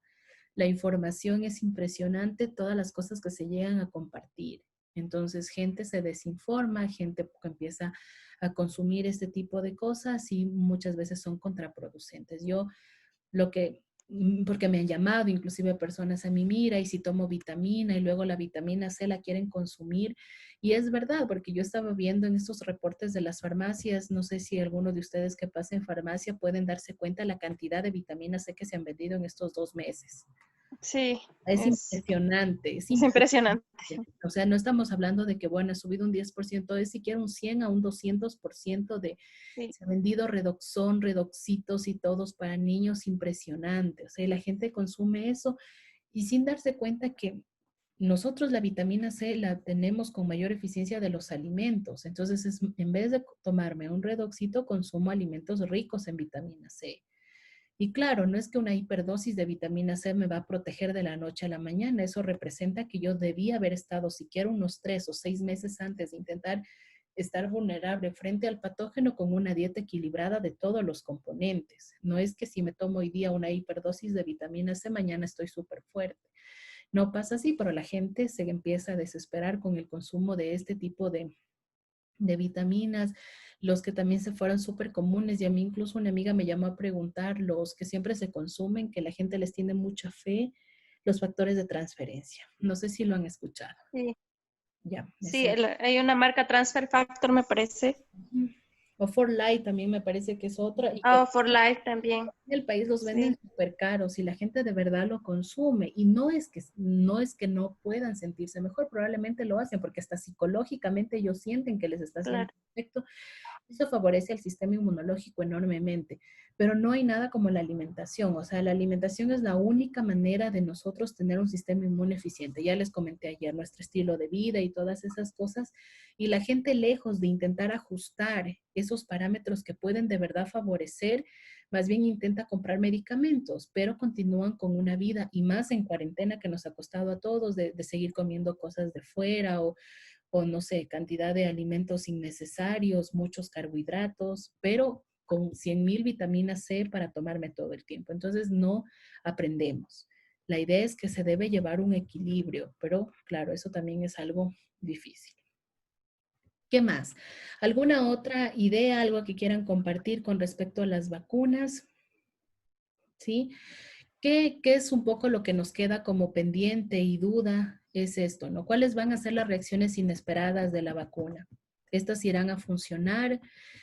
la información es impresionante, todas las cosas que se llegan a compartir. Entonces, gente se desinforma, gente empieza a consumir este tipo de cosas y muchas veces son contraproducentes. Yo porque me han llamado inclusive personas a mí, mira, y si tomo vitamina y luego la vitamina C la quieren consumir. Y es verdad, porque yo estaba viendo en estos reportes de las farmacias, no sé si alguno de ustedes que pasa en farmacia pueden darse cuenta de la cantidad de vitamina C que se han vendido en estos 2 meses. Sí, Es impresionante, es impresionante. impresionante. O sea, no estamos hablando de que, bueno, ha subido un 10%, es siquiera un 100 a un 200% se ha vendido Redoxón, Redoxitos y todos para niños, impresionante. O sea, y la gente consume eso y sin darse cuenta que nosotros la vitamina C la tenemos con mayor eficiencia de los alimentos. Entonces, en vez de tomarme un Redoxito, consumo alimentos ricos en vitamina C. Y claro, no es que una hiperdosis de vitamina C me va a proteger de la noche a la mañana. Eso representa que yo debía haber estado siquiera unos 3 o 6 meses antes de intentar estar vulnerable frente al patógeno con una dieta equilibrada de todos los componentes. No es que si me tomo hoy día una hiperdosis de vitamina C, mañana estoy súper fuerte. No pasa así, pero la gente se empieza a desesperar con el consumo de este tipo de vitaminas, los que también se fueron súper comunes, y a mí incluso una amiga me llamó a preguntar, los que siempre se consumen, que la gente les tiene mucha fe, los factores de transferencia. No sé si lo han escuchado. Sí, Ya. sí, hay una marca Transfer Factor, me parece. O For Life también me parece que es otra. Y For Life también. En el país los venden súper caros y la gente de verdad lo consume. Y no es que no puedan sentirse mejor, probablemente lo hacen porque hasta psicológicamente ellos sienten que les está haciendo efecto. Eso favorece al sistema inmunológico enormemente, pero no hay nada como la alimentación. O sea, la alimentación es la única manera de nosotros tener un sistema inmune eficiente. Ya les comenté ayer nuestro estilo de vida y todas esas cosas. Y la gente, lejos de intentar ajustar esos parámetros que pueden de verdad favorecer, más bien intenta comprar medicamentos, pero continúan con una vida, y más en cuarentena que nos ha costado a todos de seguir comiendo cosas de fuera o no sé, cantidad de alimentos innecesarios, muchos carbohidratos, pero con 100,000 vitaminas C para tomarme todo el tiempo. Entonces no aprendemos. La idea es que se debe llevar un equilibrio, pero claro, eso también es algo difícil. ¿Qué más? ¿Alguna otra idea, algo que quieran compartir con respecto a las vacunas? ¿Sí? ¿Qué es un poco lo que nos queda como pendiente y duda? Es esto, ¿no? ¿Cuáles van a ser las reacciones inesperadas de la vacuna? ¿Estas irán a funcionar?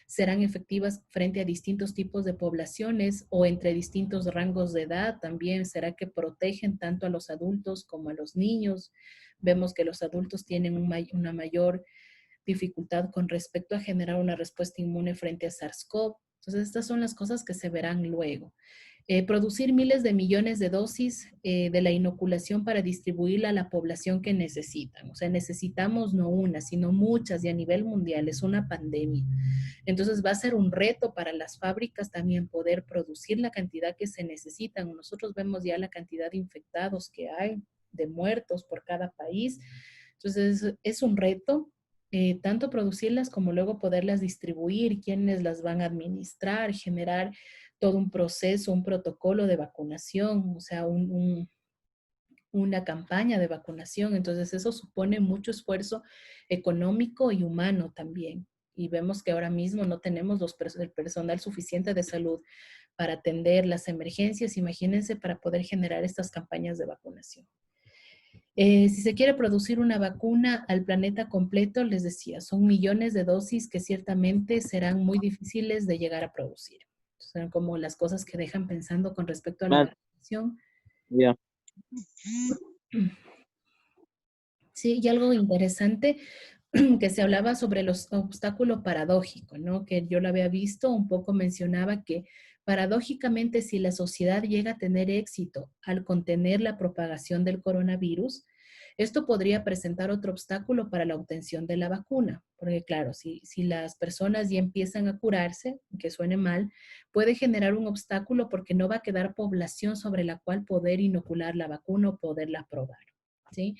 ¿Serán efectivas frente a distintos tipos de poblaciones o entre distintos rangos de edad también? ¿Será que protegen tanto a los adultos como a los niños? Vemos que los adultos tienen una mayor dificultad con respecto a generar una respuesta inmune frente a SARS-CoV. Entonces, estas son las cosas que se verán luego. Producir miles de millones de dosis de la inoculación para distribuirla a la población que necesitan. O sea, necesitamos no una, sino muchas y a nivel mundial. Es una pandemia. Entonces va a ser un reto para las fábricas también poder producir la cantidad que se necesitan. Nosotros vemos ya la cantidad de infectados que hay, de muertos por cada país. Entonces es un reto. Tanto producirlas como luego poderlas distribuir, quiénes las van a administrar, generar todo un proceso, un protocolo de vacunación, o sea, una campaña de vacunación. Entonces eso supone mucho esfuerzo económico y humano también. Y vemos que ahora mismo no tenemos el personal suficiente de salud para atender las emergencias, imagínense, para poder generar estas campañas de vacunación. Si se quiere producir una vacuna al planeta completo, les decía, son millones de dosis que ciertamente serán muy difíciles de llegar a producir. Son como las cosas que dejan pensando con respecto a la vacunación. Yeah. Sí, y algo interesante que se hablaba sobre los obstáculos paradójicos, ¿no? Que yo lo había visto, un poco mencionaba que paradójicamente si la sociedad llega a tener éxito al contener la propagación del coronavirus, esto podría presentar otro obstáculo para la obtención de la vacuna. Porque claro, si las personas ya empiezan a curarse, que suene mal, puede generar un obstáculo porque no va a quedar población sobre la cual poder inocular la vacuna o poderla probar, ¿sí?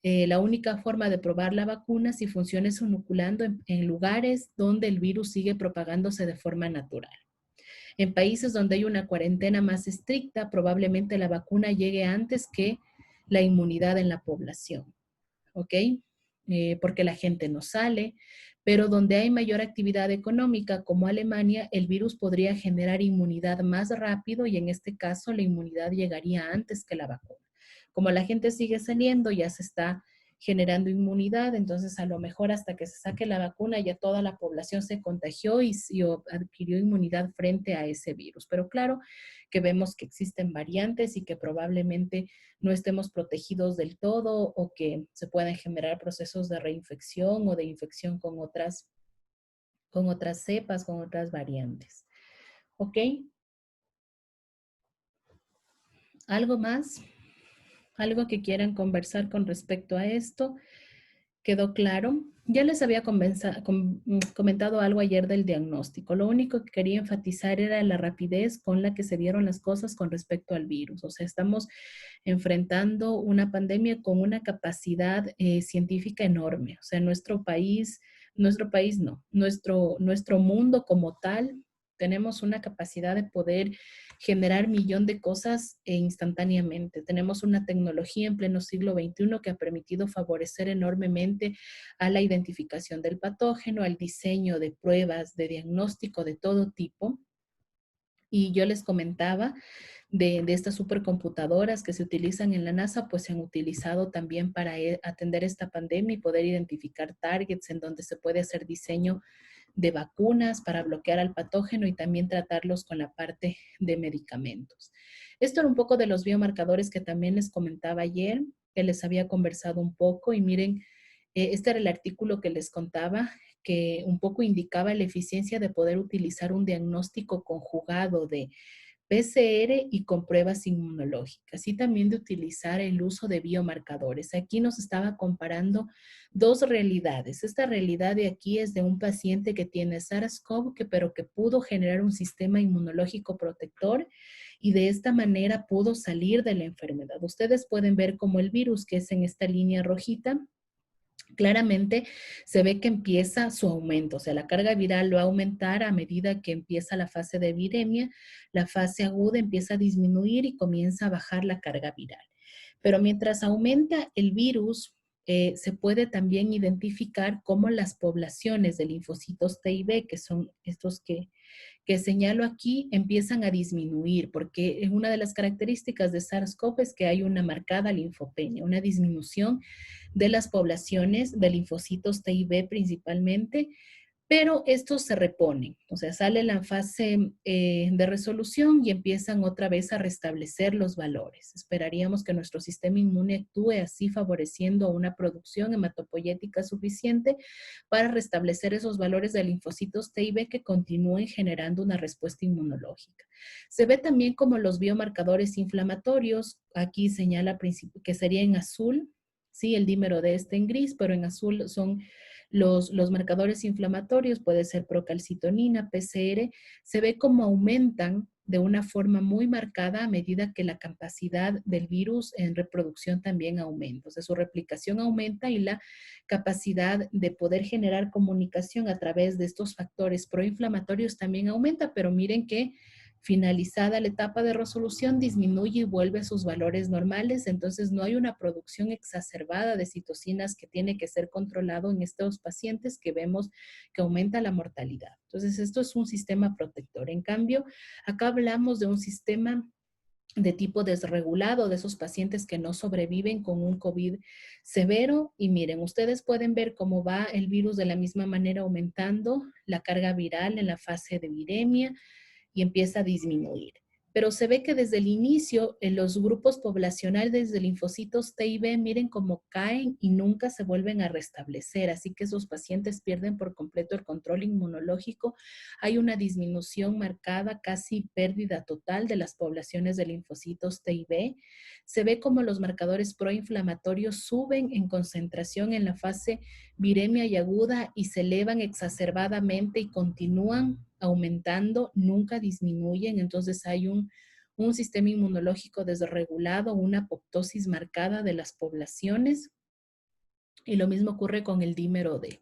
La única forma de probar la vacuna si funciona es inoculando en lugares donde el virus sigue propagándose de forma natural. En países donde hay una cuarentena más estricta, probablemente la vacuna llegue antes que la inmunidad en la población, ¿ok? Porque la gente no sale, pero donde hay mayor actividad económica, como Alemania, el virus podría generar inmunidad más rápido y en este caso la inmunidad llegaría antes que la vacuna. Como la gente sigue saliendo, ya se está generando inmunidad, entonces a lo mejor hasta que se saque la vacuna ya toda la población se contagió y adquirió inmunidad frente a ese virus. Pero claro que vemos que existen variantes y que probablemente no estemos protegidos del todo o que se pueden generar procesos de reinfección o de infección con otras cepas, con otras variantes. ¿Ok? ¿Algo más? ¿Algo que quieran conversar con respecto a esto? ¿Quedó claro? Ya les había comentado algo ayer del diagnóstico. Lo único que quería enfatizar era la rapidez con la que se dieron las cosas con respecto al virus. O sea, estamos enfrentando una pandemia con una capacidad científica enorme. O sea, nuestro mundo como tal, tenemos una capacidad de poder generar millón de cosas instantáneamente. Tenemos una tecnología en pleno siglo XXI que ha permitido favorecer enormemente a la identificación del patógeno, al diseño de pruebas, de diagnóstico de todo tipo. Y yo les comentaba de estas supercomputadoras que se utilizan en la NASA, pues se han utilizado también para atender esta pandemia y poder identificar targets en donde se puede hacer diseño de vacunas para bloquear al patógeno y también tratarlos con la parte de medicamentos. Esto era un poco de los biomarcadores que también les comentaba ayer, que les había conversado un poco y miren, este era el artículo que les contaba que un poco indicaba la eficiencia de poder utilizar un diagnóstico conjugado de PCR y con pruebas inmunológicas y también de utilizar el uso de biomarcadores. Aquí nos estaba comparando dos realidades. Esta realidad de aquí es de un paciente que tiene SARS-CoV, pero que pudo generar un sistema inmunológico protector y de esta manera pudo salir de la enfermedad. Ustedes pueden ver como el virus, que es en esta línea rojita, claramente se ve que empieza su aumento, o sea, la carga viral va a aumentar a medida que empieza la fase de viremia, la fase aguda empieza a disminuir y comienza a bajar la carga viral. Pero mientras aumenta el virus, se puede también identificar cómo las poblaciones de linfocitos T y B, que son estos que señalo aquí, empiezan a disminuir, porque una de las características de SARS-CoV es que hay una marcada linfopenia, una disminución de las poblaciones de linfocitos T y B principalmente, Pero estos se reponen, o sea, sale la fase de resolución y empiezan otra vez a restablecer los valores. Esperaríamos que nuestro sistema inmune actúe así, favoreciendo una producción hematopoyética suficiente para restablecer esos valores de linfocitos T y B que continúen generando una respuesta inmunológica. Se ve también como los biomarcadores inflamatorios, aquí señala que sería en azul, sí, el dímero D está en gris, pero en azul son los marcadores inflamatorios, puede ser procalcitonina, PCR, se ve cómo aumentan de una forma muy marcada a medida que la capacidad del virus en reproducción también aumenta. O sea, su replicación aumenta y la capacidad de poder generar comunicación a través de estos factores proinflamatorios también aumenta, pero miren que finalizada la etapa de resolución, disminuye y vuelve a sus valores normales, entonces no hay una producción exacerbada de citocinas que tiene que ser controlado en estos pacientes que vemos que aumenta la mortalidad. Entonces esto es un sistema protector. En cambio, acá hablamos de un sistema de tipo desregulado de esos pacientes que no sobreviven con un COVID severo. Y miren, ustedes pueden ver cómo va el virus de la misma manera aumentando la carga viral en la fase de viremia, y empieza a disminuir. Pero se ve que desde el inicio, en los grupos poblacionales de linfocitos T y B, miren cómo caen y nunca se vuelven a restablecer. Así que esos pacientes pierden por completo el control inmunológico. Hay una disminución marcada, casi pérdida total de las poblaciones de linfocitos T y B. Se ve como los marcadores proinflamatorios suben en concentración en la fase viremia y aguda y se elevan exacerbadamente y continúan aumentando, nunca disminuyen. Entonces hay un sistema inmunológico desregulado, una apoptosis marcada de las poblaciones. Y lo mismo ocurre con el dímero D.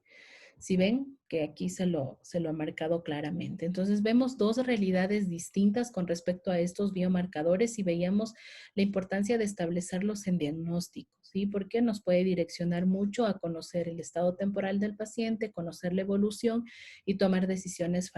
Si ven que aquí se lo ha marcado claramente. Entonces vemos dos realidades distintas con respecto a estos biomarcadores y veíamos la importancia de establecerlos en diagnóstico, ¿sí? Porque nos puede direccionar mucho a conocer el estado temporal del paciente, conocer la evolución y tomar decisiones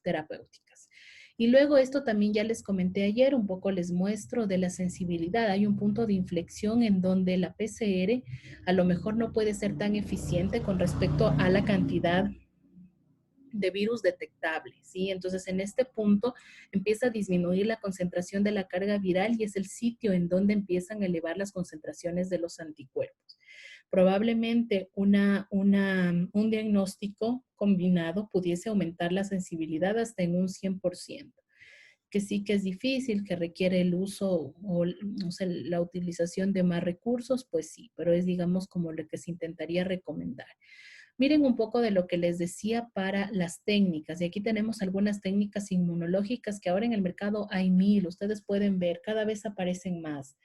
terapéuticas. Y luego esto también ya les comenté ayer, un poco les muestro de la sensibilidad. Hay un punto de inflexión en donde la PCR a lo mejor no puede ser tan eficiente con respecto a la cantidad de virus detectable, ¿sí? Entonces, en este punto empieza a disminuir la concentración de la carga viral y es el sitio en donde empiezan a elevar las concentraciones de los anticuerpos. Probablemente un diagnóstico combinado pudiese aumentar la sensibilidad hasta en un 100%, que sí que es difícil, que requiere el uso o sea, la utilización de más recursos, pues sí, pero es, digamos, como lo que se intentaría recomendar. Miren un poco de lo que les decía para las técnicas. Y aquí tenemos algunas técnicas inmunológicas que ahora en el mercado hay 1000. Ustedes pueden ver, cada vez aparecen más.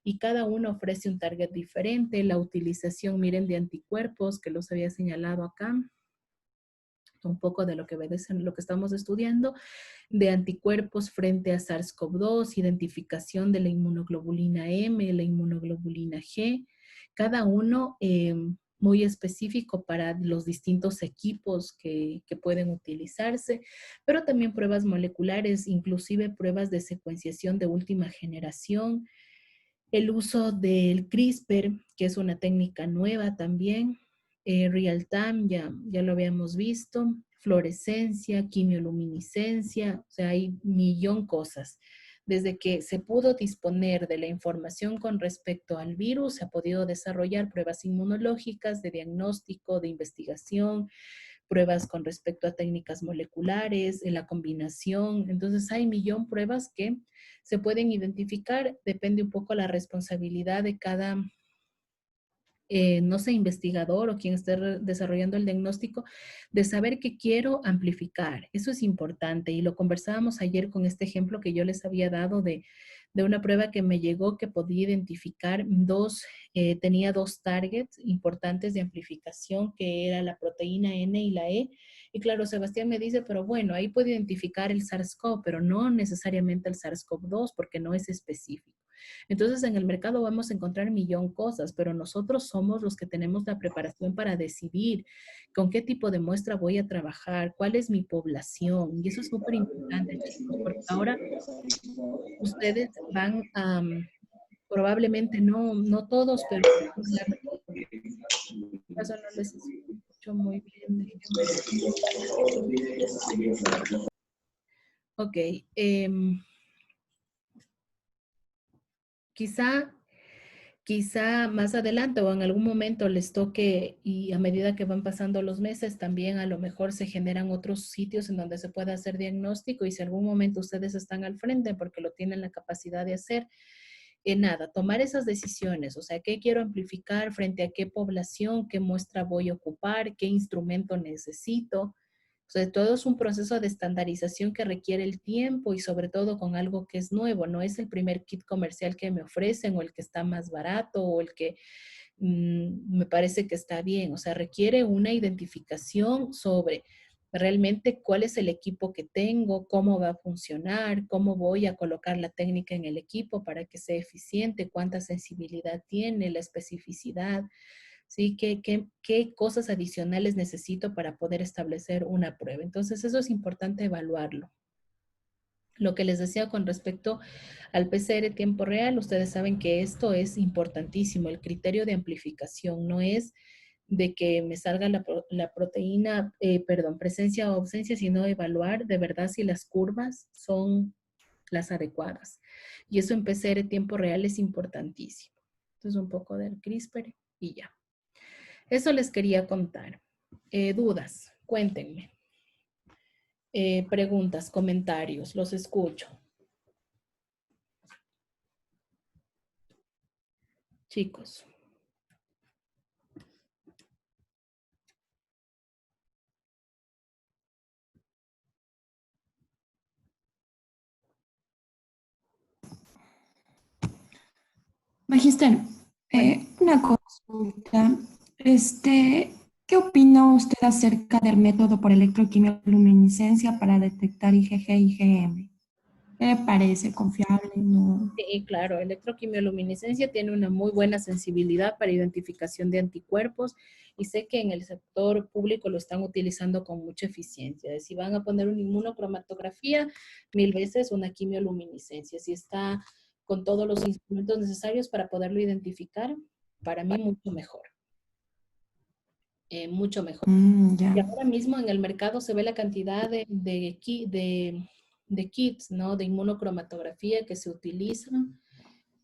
Y cada uno ofrece un target diferente. La utilización, miren, de anticuerpos, que los había señalado acá. Un poco de lo que estamos estudiando, de anticuerpos frente a SARS-CoV-2, identificación de la inmunoglobulina M, la inmunoglobulina G. Cada uno muy específico para los distintos equipos que pueden utilizarse, pero también pruebas moleculares, inclusive pruebas de secuenciación de última generación, el uso del CRISPR, que es una técnica nueva también, real time, ya lo habíamos visto, fluorescencia, quimioluminiscencia, o sea, hay millón cosas. Desde que se pudo disponer de la información con respecto al virus, se ha podido desarrollar pruebas inmunológicas de diagnóstico, de investigación, pruebas con respecto a técnicas moleculares, en la combinación. Entonces hay millón pruebas que se pueden identificar, depende un poco la responsabilidad de cada no sé, investigador o quien esté desarrollando el diagnóstico, de saber que quiero amplificar. Eso es importante y lo conversábamos ayer con este ejemplo que yo les había dado de una prueba que me llegó que podía identificar tenía dos targets importantes de amplificación, que era la proteína N y la E. Y claro, Sebastián me dice, pero bueno, ahí puede identificar el SARS-CoV, pero no necesariamente el SARS-CoV-2 porque no es específico. Entonces, en el mercado vamos a encontrar millón cosas, pero nosotros somos los que tenemos la preparación para decidir con qué tipo de muestra voy a trabajar, cuál es mi población. Y eso es súper importante, chicos, porque ahora ustedes van a, probablemente no todos, pero eso no les escucho. escucho muy bien. Ok. Quizá más adelante o en algún momento les toque y a medida que van pasando los meses también a lo mejor se generan otros sitios en donde se pueda hacer diagnóstico y si algún momento ustedes están al frente porque lo tienen la capacidad de hacer, nada, tomar esas decisiones, o sea, qué quiero amplificar frente a qué población, qué muestra voy a ocupar, qué instrumento necesito. O sea, todo es un proceso de estandarización que requiere el tiempo y sobre todo con algo que es nuevo. No es el primer kit comercial que me ofrecen o el que está más barato o el que me parece que está bien. O sea, requiere una identificación sobre realmente cuál es el equipo que tengo, cómo va a funcionar, cómo voy a colocar la técnica en el equipo para que sea eficiente, cuánta sensibilidad tiene, la especificidad. ¿Sí? ¿Qué cosas adicionales necesito para poder establecer una prueba? Entonces, eso es importante evaluarlo. Lo que les decía con respecto al PCR tiempo real, ustedes saben que esto es importantísimo. El criterio de amplificación no es de que me salga la proteína, presencia o ausencia, sino evaluar de verdad si las curvas son las adecuadas. Y eso en PCR tiempo real es importantísimo. Entonces, un poco del CRISPR y ya. Eso les quería contar. Dudas, cuéntenme. Preguntas, comentarios, los escucho. Chicos. Magister, una consulta. ¿Qué opina usted acerca del método por electroquimioluminiscencia para detectar IgG y IgM? ¿Qué le parece? ¿Confiable? ¿No? Sí, claro, electroquimioluminiscencia tiene una muy buena sensibilidad para identificación de anticuerpos y sé que en el sector público lo están utilizando con mucha eficiencia. Si van a poner una inmunocromatografía, 1000 veces una quimioluminiscencia. Si está con todos los instrumentos necesarios para poderlo identificar, para mí mucho mejor. Mucho mejor. Ya. Y ahora mismo en el mercado se ve la cantidad de kits, ¿no? De inmunocromatografía que se utilizan,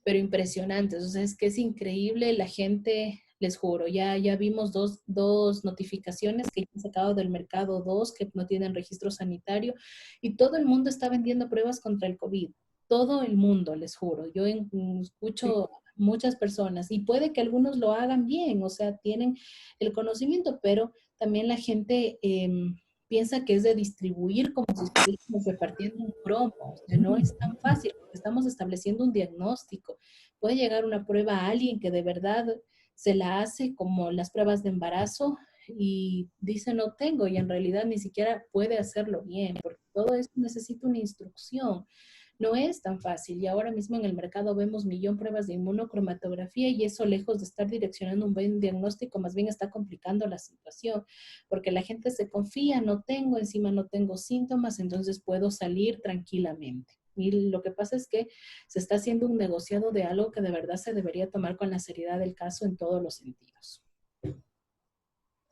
pero impresionantes. O sea, es que es increíble. La gente, les juro, ya vimos dos notificaciones que han sacado del mercado, dos que no tienen registro sanitario, y todo el mundo está vendiendo pruebas contra el COVID. Todo el mundo, les juro. Yo escucho muchas personas y puede que algunos lo hagan bien, o sea, tienen el conocimiento, pero también la gente piensa que es de distribuir como si estuviéramos repartiendo un cromo. O sea, no es tan fácil porque estamos estableciendo un diagnóstico. Puede llegar una prueba a alguien que de verdad se la hace como las pruebas de embarazo y dice no tengo y en realidad ni siquiera puede hacerlo bien porque todo esto necesita una instrucción. No es tan fácil y ahora mismo en el mercado vemos millón pruebas de inmunocromatografía y eso lejos de estar direccionando un buen diagnóstico, más bien está complicando la situación porque la gente se confía, no tengo, encima no tengo síntomas, entonces puedo salir tranquilamente. Y lo que pasa es que se está haciendo un negociado de algo que de verdad se debería tomar con la seriedad del caso en todos los sentidos.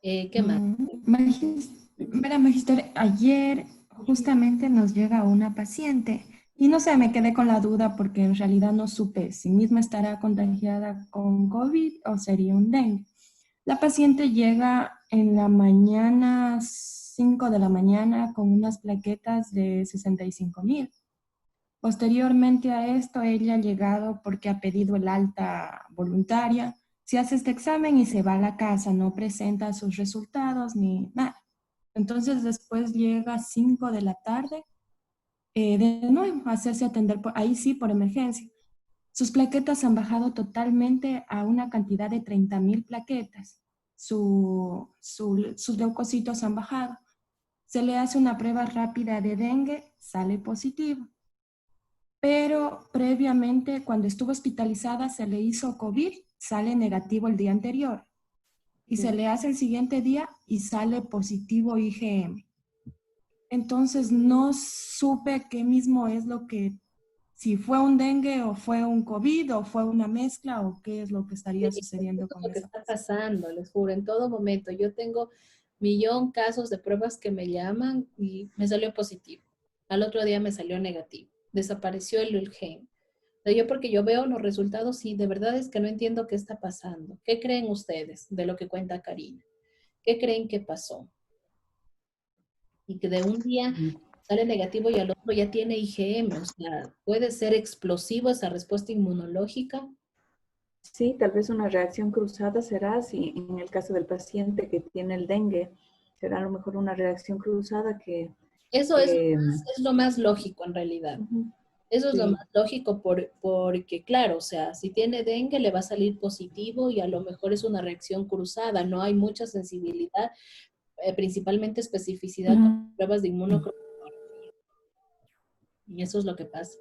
¿Qué más? Magister, ayer justamente nos llega una paciente y no sé, me quedé con la duda porque en realidad no supe si misma estará contagiada con COVID o sería un dengue. La paciente llega en la mañana, 5 de la mañana, con unas plaquetas de 65,000. Posteriormente a esto, ella ha llegado porque ha pedido el alta voluntaria. Se hace este examen y se va a la casa, no presenta sus resultados ni nada. Entonces después llega a 5 de la tarde, de nuevo a hacerse atender, ahí sí, por emergencia. Sus plaquetas han bajado totalmente a una cantidad de 30,000 plaquetas. Sus leucocitos han bajado. Se le hace una prueba rápida de dengue, sale positivo. Pero previamente, cuando estuvo hospitalizada, se le hizo COVID, sale negativo el día anterior. Y se le hace el siguiente día y sale positivo IgM. Entonces no supe qué mismo es lo que, si fue un dengue o fue un COVID o fue una mezcla o qué es lo que estaría sucediendo con lo que esa está paciente. pasando, les juro, en todo momento. Yo tengo millón casos de pruebas que me llaman y me salió positivo. Al otro día me salió negativo. Desapareció el gen. Yo porque yo veo los resultados y de verdad es que no entiendo qué está pasando. ¿Qué creen ustedes de lo que cuenta Karina? ¿Qué creen que pasó? Y que de un día sale negativo y al otro ya tiene IgM. O sea, ¿puede ser explosivo esa respuesta inmunológica? Sí, tal vez una reacción cruzada será, si en el caso del paciente que tiene el dengue, será a lo mejor una reacción cruzada que... Eso es lo más lógico en realidad. Eso es lo sí. más lógico porque, claro, o sea, si tiene dengue le va a salir positivo y a lo mejor es una reacción cruzada. No hay mucha sensibilidad, principalmente especificidad con pruebas de inmunocromatografía. Y eso es lo que pasa.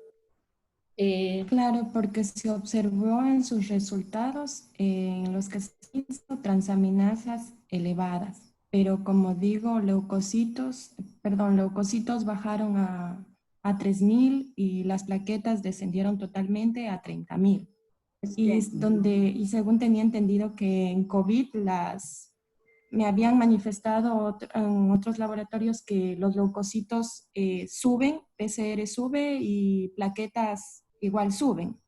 Claro, porque se observó en sus resultados en los que se hizo transaminasas elevadas, pero como digo, leucocitos bajaron a 3.000 y las plaquetas descendieron totalmente a 30.000. Y según tenía entendido que en COVID me habían manifestado en otros laboratorios que los leucocitos suben, PCR sube y plaquetas igual suben,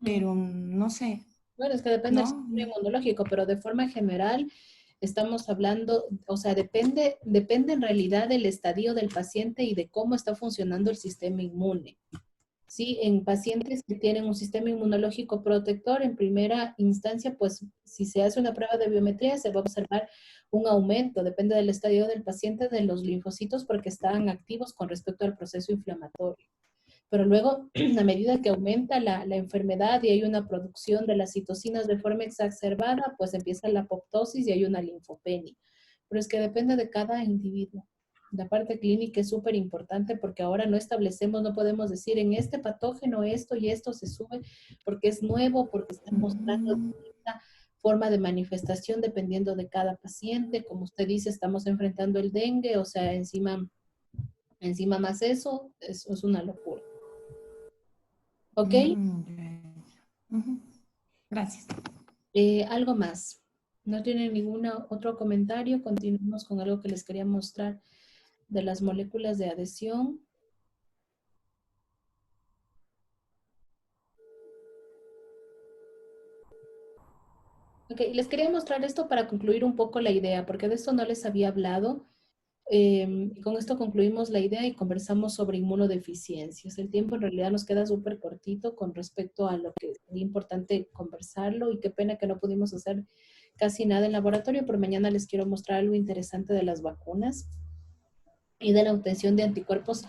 pero no sé. Bueno, es que depende del ¿no? sistema inmunológico, pero de forma general estamos hablando, o sea, depende en realidad del estadio del paciente y de cómo está funcionando el sistema inmune. Sí, en pacientes que tienen un sistema inmunológico protector, en primera instancia, pues si se hace una prueba de biometría, se va a observar un aumento, depende del estadio del paciente, de los linfocitos porque están activos con respecto al proceso inflamatorio. Pero luego, a medida que aumenta la enfermedad y hay una producción de las citocinas de forma exacerbada, pues empieza la apoptosis y hay una linfopenia. Pero es que depende de cada individuo. La parte clínica es súper importante porque ahora no establecemos, no podemos decir en este patógeno esto y esto se sube porque es nuevo, porque está mostrando distinta forma de manifestación dependiendo de cada paciente. Como usted dice, estamos enfrentando el dengue, o sea, encima más eso es una locura. ¿Ok? Gracias. Algo más. ¿No tienen ningún otro comentario? Continuamos con algo que les quería mostrar de las moléculas de adhesión. Ok, les quería mostrar esto para concluir un poco la idea, porque de esto no les había hablado. Con esto concluimos la idea y conversamos sobre inmunodeficiencias. El tiempo en realidad nos queda súper cortito con respecto a lo que es importante conversarlo y qué pena que no pudimos hacer casi nada en laboratorio, pero mañana les quiero mostrar algo interesante de las vacunas y de la obtención de anticuerpos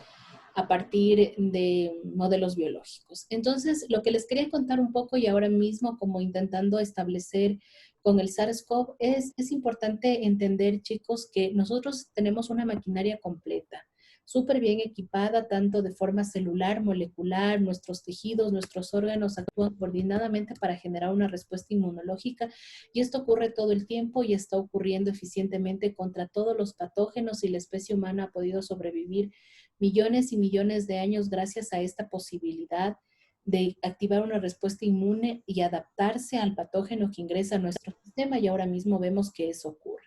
a partir de modelos biológicos. Entonces, lo que les quería contar un poco y ahora mismo como intentando establecer con el SARS-CoV es importante entender, chicos, que nosotros tenemos una maquinaria completa, súper bien equipada, tanto de forma celular, molecular, nuestros tejidos, nuestros órganos actúan coordinadamente para generar una respuesta inmunológica y esto ocurre todo el tiempo y está ocurriendo eficientemente contra todos los patógenos y la especie humana ha podido sobrevivir millones y millones de años gracias a esta posibilidad de activar una respuesta inmune y adaptarse al patógeno que ingresa a nuestro sistema y ahora mismo vemos que eso ocurre.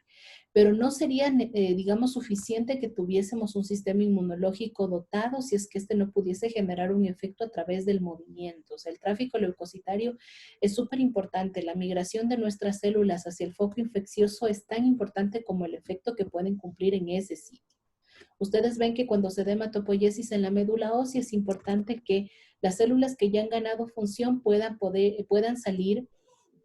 Pero no sería, digamos, suficiente que tuviésemos un sistema inmunológico dotado si es que este no pudiese generar un efecto a través del movimiento. O sea, el tráfico leucocitario es súper importante. La migración de nuestras células hacia el foco infeccioso es tan importante como el efecto que pueden cumplir en ese sitio. Ustedes ven que cuando se da hematopoiesis en la médula ósea es importante que las células que ya han ganado función puedan salir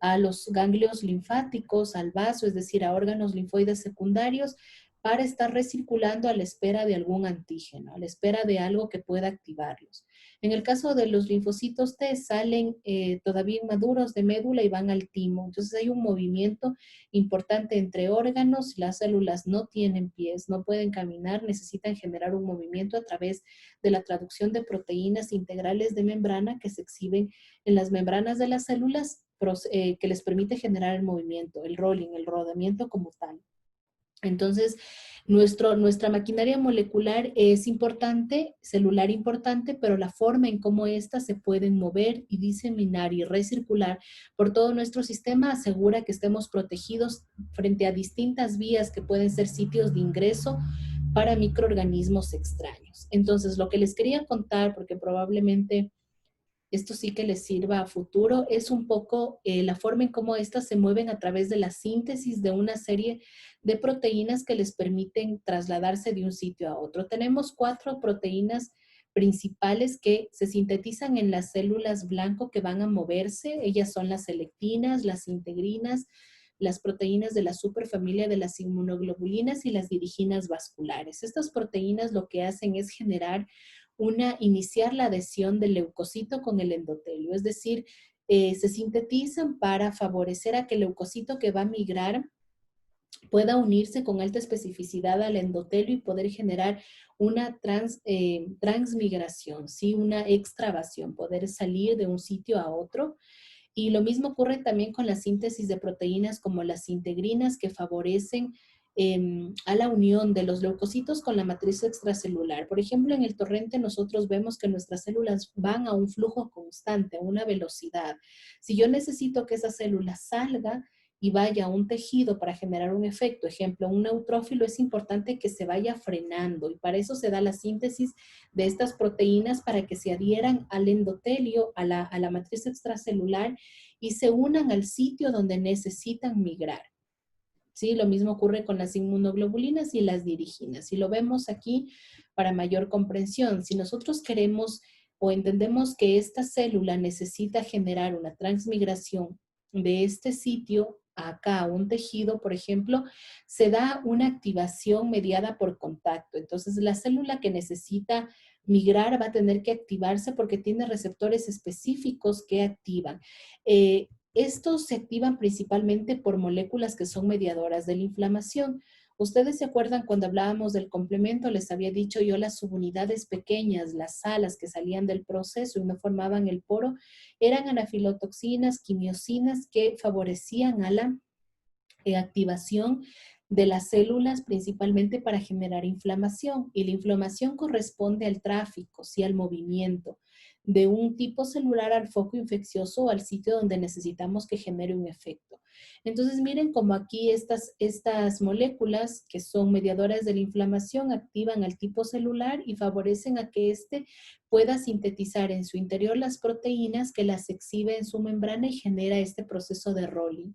a los ganglios linfáticos, al vaso, es decir, a órganos linfoides secundarios, para estar recirculando a la espera de algún antígeno, a la espera de algo que pueda activarlos. En el caso de los linfocitos T, salen todavía inmaduros de médula y van al timo. Entonces hay un movimiento importante entre órganos. Las células no tienen pies, no pueden caminar, necesitan generar un movimiento a través de la traducción de proteínas integrales de membrana que se exhiben en las membranas de las células que les permite generar el movimiento, el rolling, el rodamiento como tal. Entonces, nuestra maquinaria molecular es importante, celular importante, pero la forma en cómo éstas se pueden mover y diseminar y recircular por todo nuestro sistema asegura que estemos protegidos frente a distintas vías que pueden ser sitios de ingreso para microorganismos extraños. Entonces, lo que les quería contar, porque probablemente esto sí que les sirva a futuro, es un poco la forma en cómo estas se mueven a través de la síntesis de una serie de proteínas que les permiten trasladarse de un sitio a otro. Tenemos 4 proteínas principales que se sintetizan en las células blanco que van a moverse. Ellas son las selectinas, las integrinas, las proteínas de la superfamilia de las inmunoglobulinas y las diriginas vasculares. Estas proteínas lo que hacen es iniciar la adhesión del leucocito con el endotelio, es decir, se sintetizan para favorecer a que el leucocito que va a migrar pueda unirse con alta especificidad al endotelio y poder generar una transmigración, ¿sí? Una extravación, poder salir de un sitio a otro. Y lo mismo ocurre también con la síntesis de proteínas como las integrinas que favorecen a la unión de los leucocitos con la matriz extracelular. Por ejemplo, en el torrente nosotros vemos que nuestras células van a un flujo constante, a una velocidad. Si yo necesito que esa célula salga y vaya a un tejido para generar un efecto, ejemplo, un neutrófilo, es importante que se vaya frenando y para eso se da la síntesis de estas proteínas para que se adhieran al endotelio, a la matriz extracelular y se unan al sitio donde necesitan migrar. ¿Sí? Lo mismo ocurre con las inmunoglobulinas y las diriginas. Y lo vemos aquí para mayor comprensión. Si nosotros queremos o entendemos que esta célula necesita generar una transmigración de este sitio acá a un tejido, por ejemplo, se da una activación mediada por contacto. Entonces, la célula que necesita migrar va a tener que activarse porque tiene receptores específicos que activan. Estos se activan principalmente por moléculas que son mediadoras de la inflamación. Ustedes se acuerdan cuando hablábamos del complemento, les había dicho yo las subunidades pequeñas, las salas que salían del proceso y no formaban el poro, eran anafilotoxinas, quimiosinas que favorecían a la activación de las células principalmente para generar inflamación. Y la inflamación corresponde al tráfico, sí, al movimiento de un tipo celular al foco infeccioso o al sitio donde necesitamos que genere un efecto. Entonces miren cómo aquí estas moléculas que son mediadoras de la inflamación activan al tipo celular y favorecen a que éste pueda sintetizar en su interior las proteínas que las exhibe en su membrana y genera este proceso de rolling.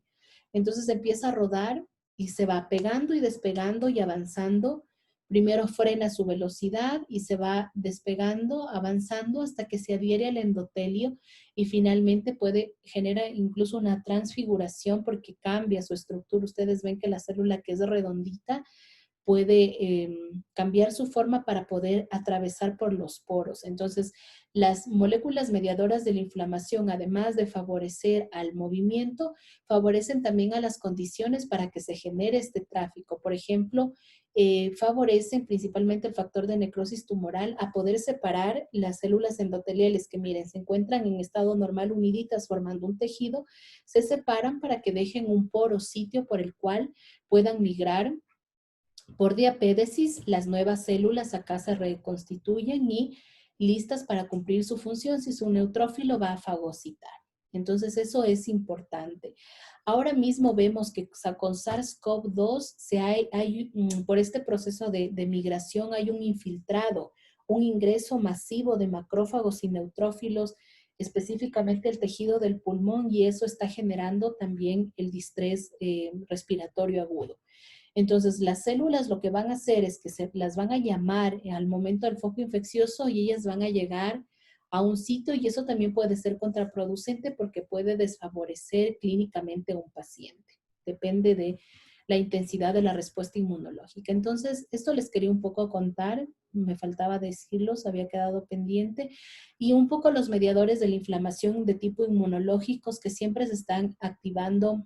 Entonces empieza a rodar y se va pegando y despegando y avanzando. Primero frena su velocidad y se va despegando, avanzando hasta que se adhiere al endotelio y finalmente genera incluso una transfiguración porque cambia su estructura. Ustedes ven que la célula que es redondita puede cambiar su forma para poder atravesar por los poros. Entonces, las moléculas mediadoras de la inflamación, además de favorecer al movimiento, favorecen también a las condiciones para que se genere este tráfico. Por ejemplo, favorecen principalmente el factor de necrosis tumoral a poder separar las células endoteliales que, miren, se encuentran en estado normal uniditas formando un tejido, se separan para que dejen un poro, sitio por el cual puedan migrar. Por diapédesis, las nuevas células acá se reconstituyen y listas para cumplir su función si su neutrófilo va a fagocitar. Entonces, eso es importante. Ahora mismo vemos que con SARS-CoV-2 por este proceso de migración hay un infiltrado, un ingreso masivo de macrófagos y neutrófilos, específicamente el tejido del pulmón, y eso está generando también el distrés respiratorio agudo. Entonces, las células lo que van a hacer es que las van a llamar al momento del foco infeccioso y ellas van a llegar a un sitio y eso también puede ser contraproducente porque puede desfavorecer clínicamente a un paciente. Depende de la intensidad de la respuesta inmunológica. Entonces, esto les quería un poco contar, me faltaba decirlos, había quedado pendiente, y un poco los mediadores de la inflamación de tipo inmunológicos que siempre se están activando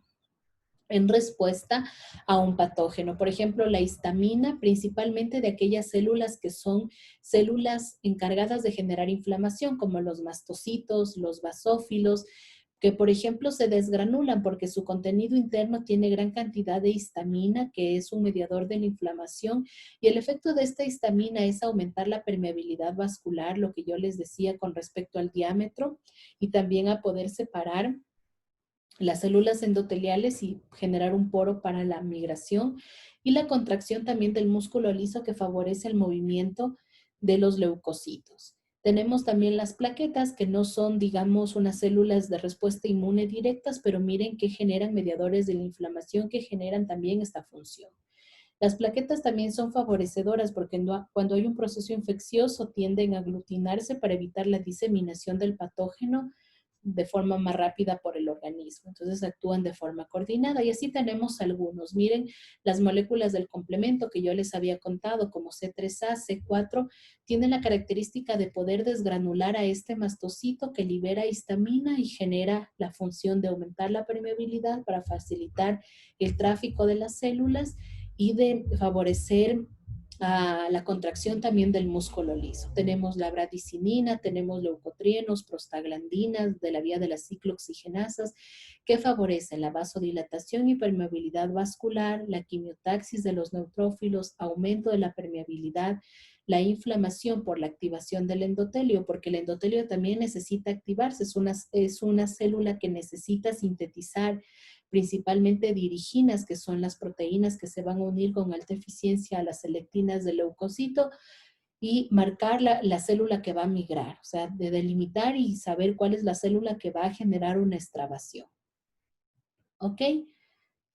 en respuesta a un patógeno. Por ejemplo, la histamina, principalmente de aquellas células que son células encargadas de generar inflamación, como los mastocitos, los basófilos, que por ejemplo se desgranulan porque su contenido interno tiene gran cantidad de histamina, que es un mediador de la inflamación, y el efecto de esta histamina es aumentar la permeabilidad vascular, lo que yo les decía con respecto al diámetro, y también a poder separar las células endoteliales y generar un poro para la migración, y la contracción también del músculo liso que favorece el movimiento de los leucocitos. Tenemos también las plaquetas, que no son, digamos, unas células de respuesta inmune directas, pero miren que generan mediadores de la inflamación que generan también esta función. Las plaquetas también son favorecedoras porque cuando hay un proceso infeccioso tienden a aglutinarse para evitar la diseminación del patógeno de forma más rápida por el organismo. Entonces actúan de forma coordinada y así tenemos algunos. Miren las moléculas del complemento que yo les había contado, como C3A, C4, tienen la característica de poder desgranular a este mastocito que libera histamina y genera la función de aumentar la permeabilidad para facilitar el tráfico de las células y de favorecer la contracción también del músculo liso. Tenemos la bradicinina, tenemos leucotrienos, prostaglandinas de la vía de las ciclooxigenasas que favorecen la vasodilatación y permeabilidad vascular, la quimiotaxis de los neutrófilos, aumento de la permeabilidad, la inflamación por la activación del endotelio, porque el endotelio también necesita activarse, es una célula que necesita sintetizar principalmente diriginas, que son las proteínas que se van a unir con alta eficiencia a las selectinas del leucocito y marcar la célula que va a migrar, o sea, de delimitar y saber cuál es la célula que va a generar una extravasación. ¿Ok?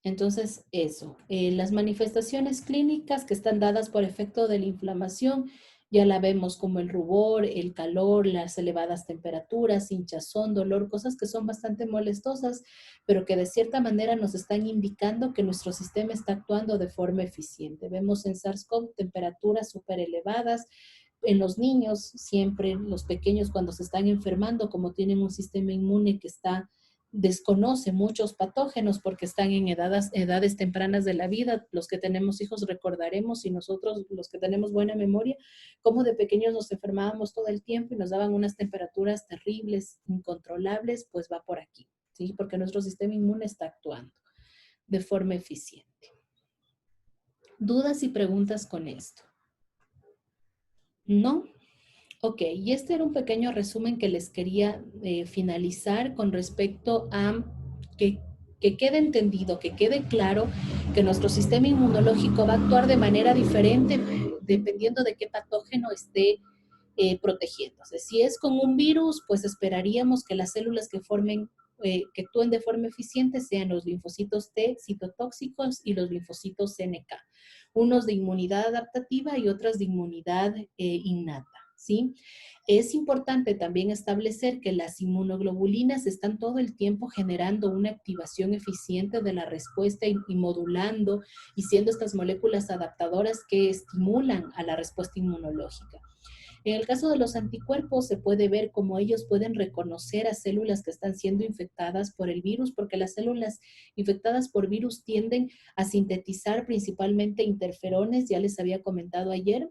Entonces, eso. Las manifestaciones clínicas que están dadas por efecto de la inflamación, ya la vemos como el rubor, el calor, las elevadas temperaturas, hinchazón, dolor, cosas que son bastante molestosas, pero que de cierta manera nos están indicando que nuestro sistema está actuando de forma eficiente. Vemos en SARS-CoV temperaturas súper elevadas. En los niños, siempre los pequeños cuando se están enfermando, como tienen un sistema inmune que desconoce muchos patógenos porque están en edades tempranas de la vida. Los que tenemos hijos recordaremos, y nosotros los que tenemos buena memoria, cómo de pequeños nos enfermábamos todo el tiempo y nos daban unas temperaturas terribles, incontrolables, pues va por aquí, ¿sí? Porque nuestro sistema inmune está actuando de forma eficiente. ¿Dudas y preguntas con esto? ¿No? Ok, y este era un pequeño resumen que les quería finalizar con respecto a que quede entendido, que quede claro que nuestro sistema inmunológico va a actuar de manera diferente dependiendo de qué patógeno esté protegiéndose. Si es con un virus, pues esperaríamos que las células que actúen de forma eficiente sean los linfocitos T citotóxicos y los linfocitos NK, unos de inmunidad adaptativa y otras de inmunidad innata. ¿Sí? Es importante también establecer que las inmunoglobulinas están todo el tiempo generando una activación eficiente de la respuesta y modulando y siendo estas moléculas adaptadoras que estimulan a la respuesta inmunológica. En el caso de los anticuerpos se puede ver cómo ellos pueden reconocer a células que están siendo infectadas por el virus, porque las células infectadas por virus tienden a sintetizar principalmente interferones, ya les había comentado ayer,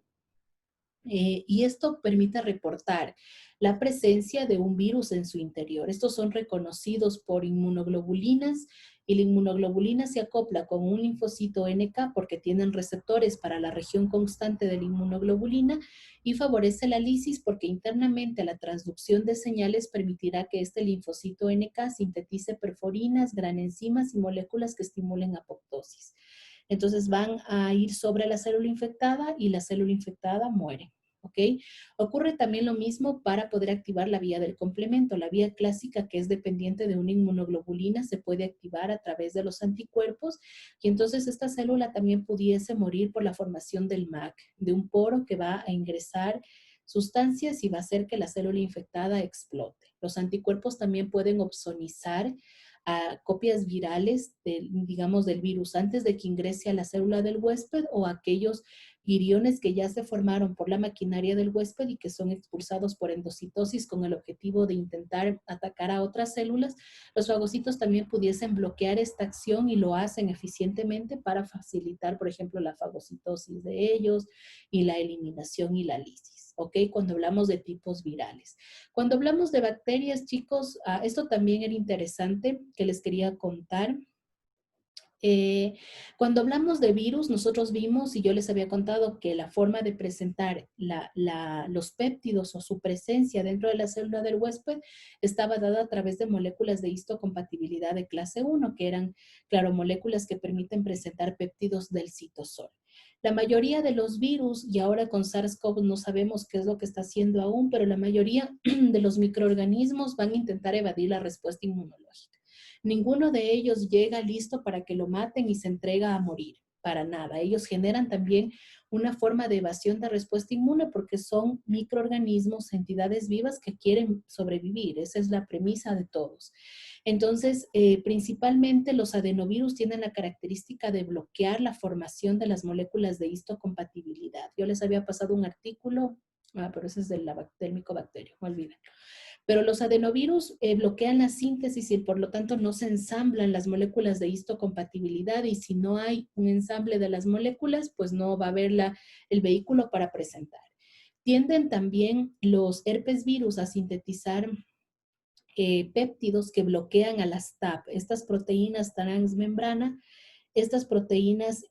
y esto permite reportar la presencia de un virus en su interior. Estos son reconocidos por inmunoglobulinas y la inmunoglobulina se acopla con un linfocito NK porque tienen receptores para la región constante de la inmunoglobulina y favorece la lisis porque internamente la transducción de señales permitirá que este linfocito NK sintetice perforinas, granenzimas y moléculas que estimulen apoptosis. Entonces van a ir sobre la célula infectada y la célula infectada muere. ¿Ok? Ocurre también lo mismo para poder activar la vía del complemento. La vía clásica, que es dependiente de una inmunoglobulina, se puede activar a través de los anticuerpos y entonces esta célula también pudiese morir por la formación del MAC, de un poro que va a ingresar sustancias y va a hacer que la célula infectada explote. Los anticuerpos también pueden opsonizar a copias virales del virus antes de que ingrese a la célula del huésped o aquellos viriones que ya se formaron por la maquinaria del huésped y que son expulsados por endocitosis con el objetivo de intentar atacar a otras células. Los fagocitos también pudiesen bloquear esta acción y lo hacen eficientemente para facilitar, por ejemplo, la fagocitosis de ellos y la eliminación y la lisis. ¿ok? Cuando hablamos de tipos virales. Cuando hablamos de bacterias, chicos, esto también era interesante que les quería contar. Cuando hablamos de virus, nosotros vimos, y yo les había contado, que la forma de presentar los péptidos o su presencia dentro de la célula del huésped estaba dada a través de moléculas de histocompatibilidad de clase 1, que eran, claro, moléculas que permiten presentar péptidos del citosol. La mayoría de los virus, y ahora con SARS-CoV no sabemos qué es lo que está haciendo aún, pero la mayoría de los microorganismos van a intentar evadir la respuesta inmunológica. Ninguno de ellos llega listo para que lo maten y se entrega a morir, para nada. Ellos generan también una forma de evasión de respuesta inmune porque son microorganismos, entidades vivas que quieren sobrevivir. Esa es la premisa de todos. Entonces, principalmente los adenovirus tienen la característica de bloquear la formación de las moléculas de histocompatibilidad. Yo les había pasado un artículo, pero ese es del micobacterio, no olviden. Pero los adenovirus bloquean la síntesis y por lo tanto no se ensamblan las moléculas de histocompatibilidad, y si no hay un ensamble de las moléculas, pues no va a haber el vehículo para presentar. Tienden también los herpes virus a sintetizar péptidos que bloquean a las TAP, estas proteínas transmembrana, estas proteínas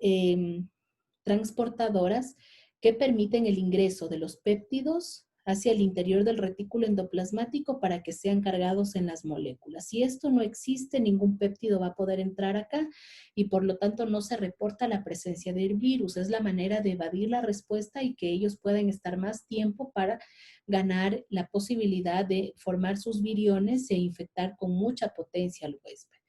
transportadoras que permiten el ingreso de los péptidos hacia el interior del retículo endoplasmático para que sean cargados en las moléculas. Si esto no existe, ningún péptido va a poder entrar acá y por lo tanto no se reporta la presencia del virus. Es la manera de evadir la respuesta y que ellos puedan estar más tiempo para ganar la posibilidad de formar sus viriones e infectar con mucha potencia al huésped.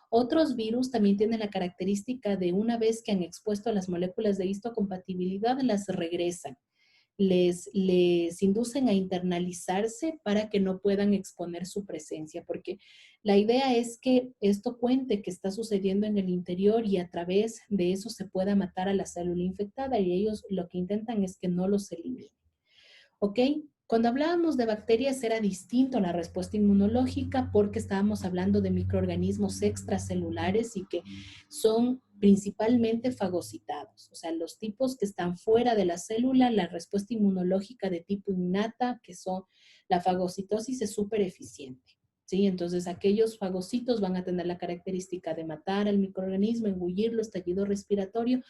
Otros virus también tienen la característica de una vez que han expuesto a las moléculas de histocompatibilidad, las regresan. Les inducen a internalizarse para que no puedan exponer su presencia, porque la idea es que esto cuente que está sucediendo en el interior y a través de eso se pueda matar a la célula infectada, y ellos lo que intentan es que no los eliminen. ¿Ok? Cuando hablábamos de bacterias era distinto a la respuesta inmunológica porque estábamos hablando de microorganismos extracelulares y que son principalmente fagocitados. O sea, los tipos que están fuera de la célula, la respuesta inmunológica de tipo innata, que son la fagocitosis, es súper eficiente. ¿Sí? Entonces, aquellos fagocitos van a tener la característica de matar al microorganismo, engullirlo, estallido respiratorio,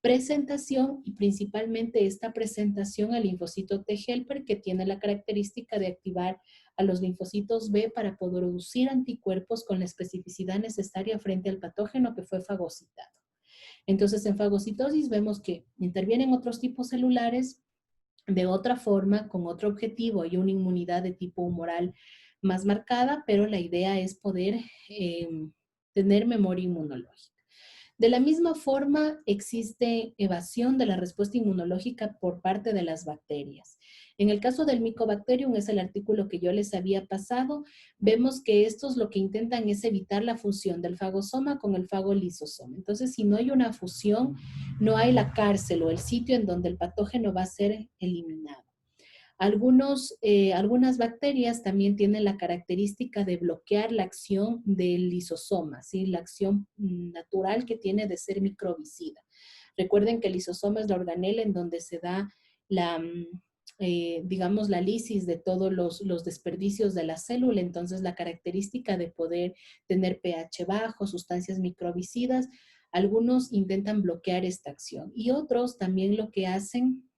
presentación, y principalmente esta presentación al linfocito T helper, que tiene la característica de activar a los linfocitos B para producir anticuerpos con la especificidad necesaria frente al patógeno que fue fagocitado. Entonces, en fagocitosis vemos que intervienen otros tipos celulares de otra forma, con otro objetivo y una inmunidad de tipo humoral más marcada, pero la idea es poder tener memoria inmunológica. De la misma forma, existe evasión de la respuesta inmunológica por parte de las bacterias. En el caso del Mycobacterium, es el artículo que yo les había pasado, vemos que estos lo que intentan es evitar la fusión del fagosoma con el fagolisosoma. Entonces, si no hay una fusión, no hay la cárcel o el sitio en donde el patógeno va a ser eliminado. Algunas bacterias también tienen la característica de bloquear la acción del lisosoma, ¿sí? La acción natural que tiene de ser microbicida. Recuerden que el lisosoma es la organela en donde se da digamos, la lisis de todos los desperdicios de la célula. Entonces, la característica de poder tener pH bajo, sustancias microbicidas, algunos intentan bloquear esta acción. Y otros también lo que hacen,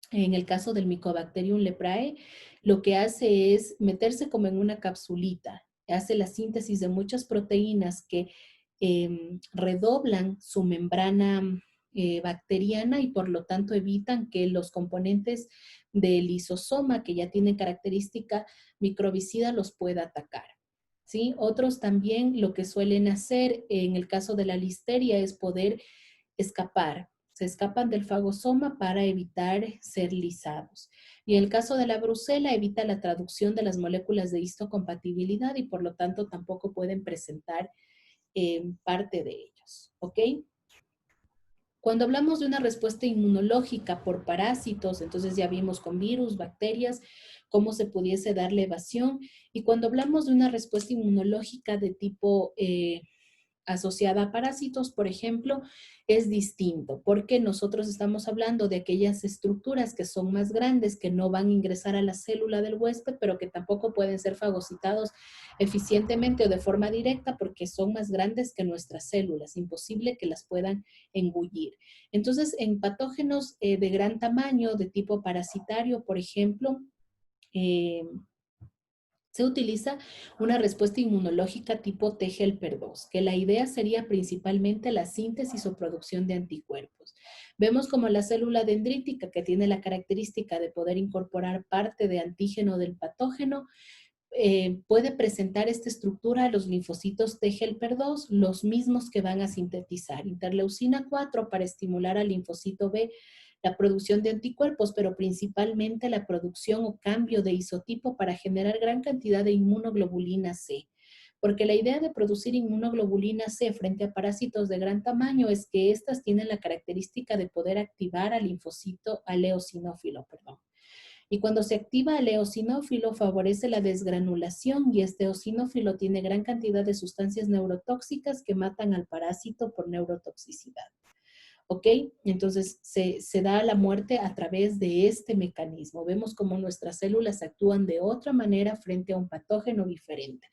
en el caso del Mycobacterium leprae, lo que hace es meterse como en una capsulita. Hace la síntesis de muchas proteínas que redoblan su membrana bacteriana y por lo tanto evitan que los componentes del lisosoma, que ya tienen característica microbicida, los pueda atacar. ¿Sí? Otros también lo que suelen hacer en el caso de la listeria es poder escapar. Se escapan del fagosoma para evitar ser lisados. Y en el caso de la brucela, evita la traducción de las moléculas de histocompatibilidad y por lo tanto tampoco pueden presentar parte de ellos. ¿Ok? Cuando hablamos de una respuesta inmunológica por parásitos, entonces ya vimos con virus, bacterias, cómo se pudiese darle evasión. Y cuando hablamos de una respuesta inmunológica de tipo asociada a parásitos, por ejemplo, es distinto, porque nosotros estamos hablando de aquellas estructuras que son más grandes, que no van a ingresar a la célula del huésped, pero que tampoco pueden ser fagocitados eficientemente o de forma directa porque son más grandes que nuestras células, imposible que las puedan engullir. Entonces, en patógenos de gran tamaño, de tipo parasitario, por ejemplo, se utiliza una respuesta inmunológica tipo T-helper-2, que la idea sería principalmente la síntesis o producción de anticuerpos. Vemos como la célula dendrítica, que tiene la característica de poder incorporar parte de antígeno del patógeno, puede presentar esta estructura a los linfocitos T-helper-2, los mismos que van a sintetizar interleucina 4 para estimular al linfocito B la producción de anticuerpos, pero principalmente la producción o cambio de isotipo para generar gran cantidad de inmunoglobulina C. Porque la idea de producir inmunoglobulina C frente a parásitos de gran tamaño es que estas tienen la característica de poder activar al linfocito, al eosinófilo, perdón. Y cuando se activa el eosinófilo, favorece la desgranulación y este eosinófilo tiene gran cantidad de sustancias neurotóxicas que matan al parásito por neurotoxicidad. ¿Ok? Entonces se da la muerte a través de este mecanismo. Vemos cómo nuestras células actúan de otra manera frente a un patógeno diferente.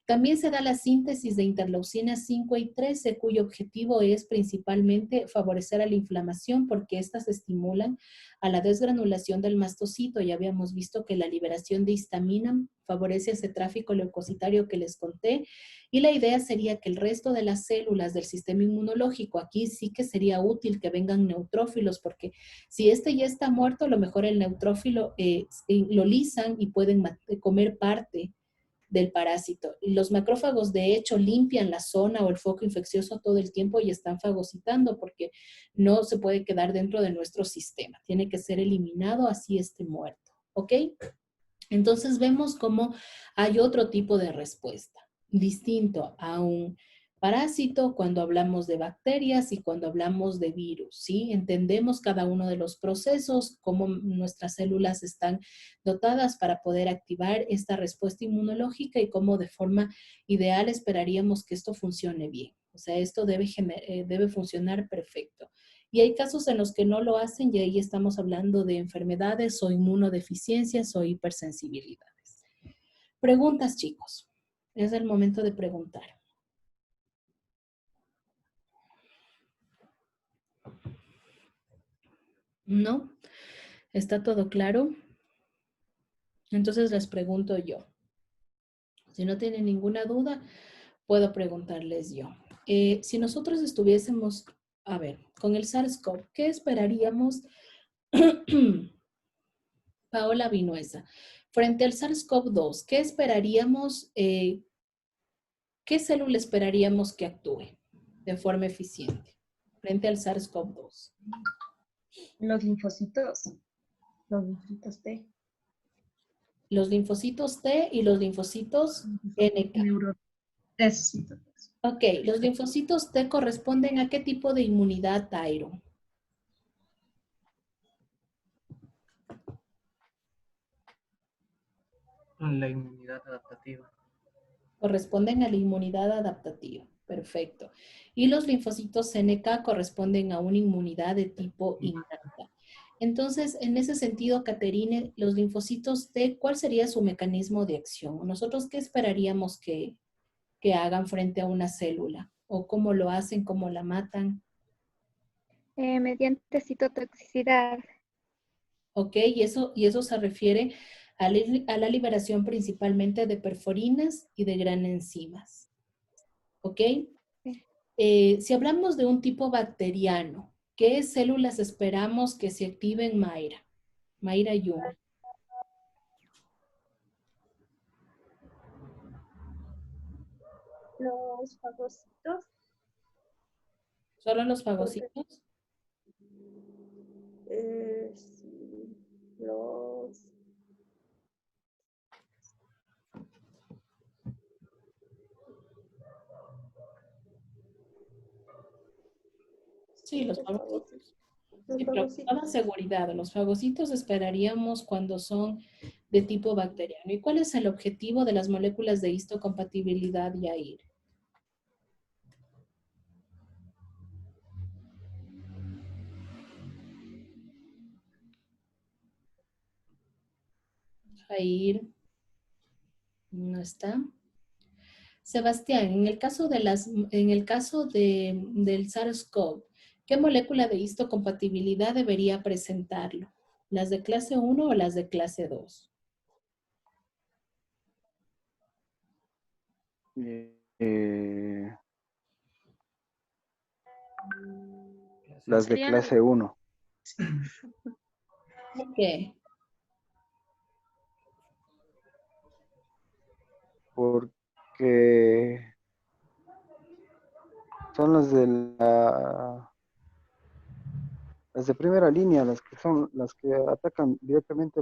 También se da la síntesis de interleucinas 5 y 13, cuyo objetivo es principalmente favorecer a la inflamación porque estas estimulan a la desgranulación del mastocito. Ya habíamos visto que la liberación de histamina favorece ese tráfico leucocitario que les conté. Y la idea sería que el resto de las células del sistema inmunológico, aquí sí que sería útil que vengan neutrófilos, porque si este ya está muerto, a lo mejor el neutrófilo lo lisan y pueden comer parte del parásito. Y los macrófagos, de hecho, limpian la zona o el foco infeccioso todo el tiempo y están fagocitando porque no se puede quedar dentro de nuestro sistema. Tiene que ser eliminado así esté muerto. ¿Ok? Entonces vemos cómo hay otro tipo de respuesta, distinto a un parásito cuando hablamos de bacterias y cuando hablamos de virus, ¿sí? Entendemos cada uno de los procesos, cómo nuestras células están dotadas para poder activar esta respuesta inmunológica y cómo de forma ideal esperaríamos que esto funcione bien. O sea, esto debe funcionar perfecto. Y hay casos en los que no lo hacen y ahí estamos hablando de enfermedades o inmunodeficiencias o hipersensibilidades. Preguntas, chicos. Es el momento de preguntar. ¿No? ¿Está todo claro? Entonces les pregunto yo. Si no tienen ninguna duda, puedo preguntarles yo. Si nosotros estuviésemos, a ver, con el SARS-CoV, ¿qué esperaríamos? Paola Vinuesa. Frente al SARS-CoV-2, ¿qué esperaríamos? ¿Qué célula esperaríamos que actúe de forma eficiente frente al SARS-CoV-2? Los linfocitos T. Los linfocitos T y los linfocitos NK. Ok, los linfocitos T corresponden a qué tipo de inmunidad, Tairo? La inmunidad adaptativa. Corresponden a la inmunidad adaptativa. Perfecto. Y los linfocitos NK corresponden a una inmunidad de tipo innata. Entonces, en ese sentido, Caterine, los linfocitos T, ¿cuál sería su mecanismo de acción? ¿Nosotros qué esperaríamos que hagan frente a una célula? ¿O cómo lo hacen, cómo la matan? Mediante citotoxicidad. Ok, y eso se refiere a la liberación principalmente de perforinas y de gran enzimas. ¿Ok? Si hablamos de un tipo bacteriano, ¿qué células esperamos que se activen, Mayra? Mayra Jung. Los fagocitos. ¿Solo los fagocitos? Sí, los... Sí, los fagocitos. Sí, pero con toda seguridad, los fagocitos esperaríamos cuando son de tipo bacteriano. ¿Y cuál es el objetivo de las moléculas de histocompatibilidad, Yair? Jair no está. Sebastián, en el caso del SARS-CoV, ¿qué molécula de histocompatibilidad debería presentarlo? ¿Las de clase 1 o las de clase 2? Las de Serían- clase 1. ¿Por qué? Porque son las de primera línea, las que son las que atacan directamente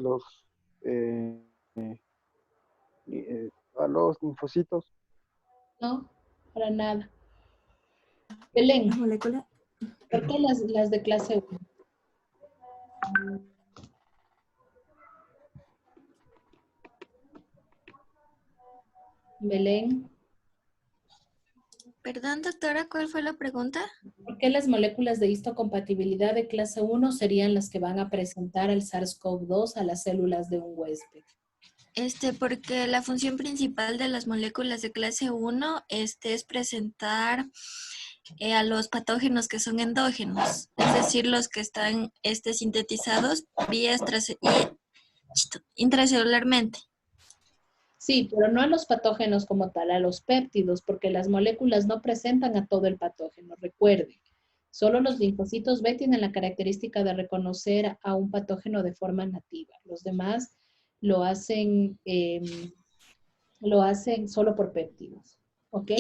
eh, a los linfocitos. No, para nada. Las Belén, moléculas. ¿por qué las de clase 1? Belén, Perdón, doctora, ¿cuál fue la pregunta? ¿por qué las moléculas de histocompatibilidad de clase 1 serían las que van a presentar el SARS-CoV-2 a las células de un huésped? Porque la función principal de las moléculas de clase 1 es presentar a los patógenos que son endógenos, es decir, los que están sintetizados vía intracelularmente. Sí, pero no a los patógenos como tal, a los péptidos, porque las moléculas no presentan a todo el patógeno. Recuerden, solo los linfocitos B tienen la característica de reconocer a un patógeno de forma nativa. Los demás lo hacen solo por péptidos. ¿Ok?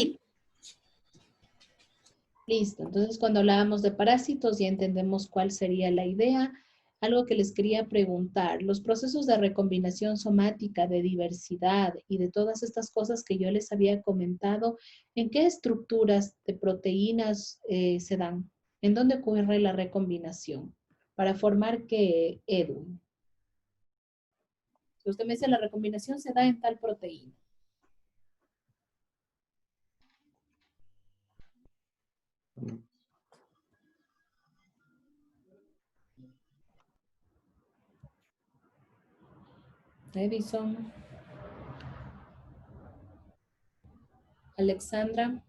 Listo. Entonces, cuando hablábamos de parásitos, ya entendemos cuál sería la idea. Algo que les quería preguntar, los procesos de recombinación somática, de diversidad y de todas estas cosas que yo les había comentado, ¿en qué estructuras de proteínas se dan? ¿En dónde ocurre la recombinación? Para formar qué, Edwin. Si usted me dice la recombinación se da en tal proteína. Edison. Alexandra.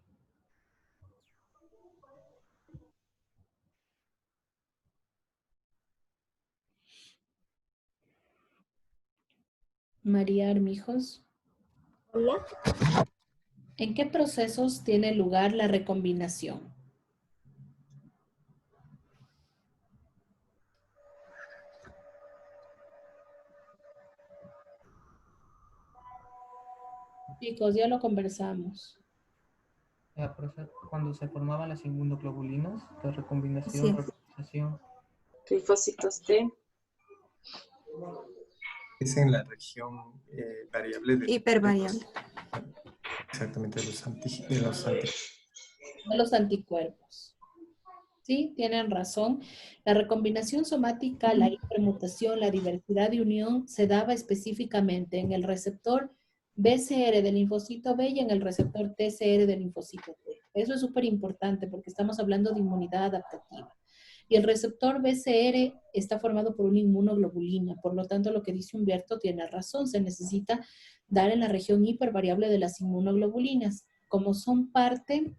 María Armijos. Hola. ¿En qué procesos tiene lugar la recombinación? Chicos, ya lo conversamos. Cuando se formaban las inmunoglobulinas, la recombinación, Sí. replicación. Linfocitos T. Es en la región variable de Hipervariable. exactamente de De los anticuerpos. Sí, tienen razón. La recombinación somática, la hipermutación, la diversidad de unión se daba específicamente en el receptor BCR del linfocito B y en el receptor TCR del linfocito T. Eso es súper importante porque estamos hablando de inmunidad adaptativa. Y el receptor BCR está formado por una inmunoglobulina. Por lo tanto, lo que dice Humberto tiene razón. Se necesita dar en la región hipervariable de las inmunoglobulinas. Como son parte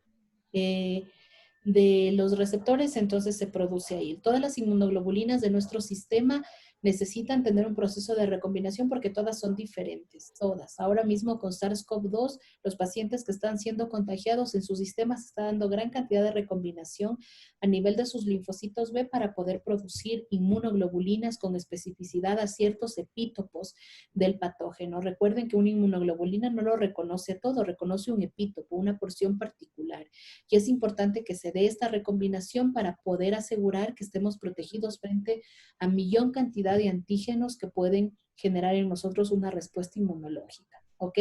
de los receptores, entonces se produce ahí. Todas las inmunoglobulinas de nuestro sistema necesitan tener un proceso de recombinación porque todas son diferentes, todas. Ahora mismo con SARS-CoV-2, los pacientes que están siendo contagiados en su sistema se está dando gran cantidad de recombinación a nivel de sus linfocitos B para poder producir inmunoglobulinas con especificidad a ciertos epítopos del patógeno. Recuerden que una inmunoglobulina no lo reconoce todo, reconoce un epítopo, una porción particular. Y es importante que se dé esta recombinación para poder asegurar que estemos protegidos frente a millón cantidad de antígenos que pueden generar en nosotros una respuesta inmunológica. ¿Ok?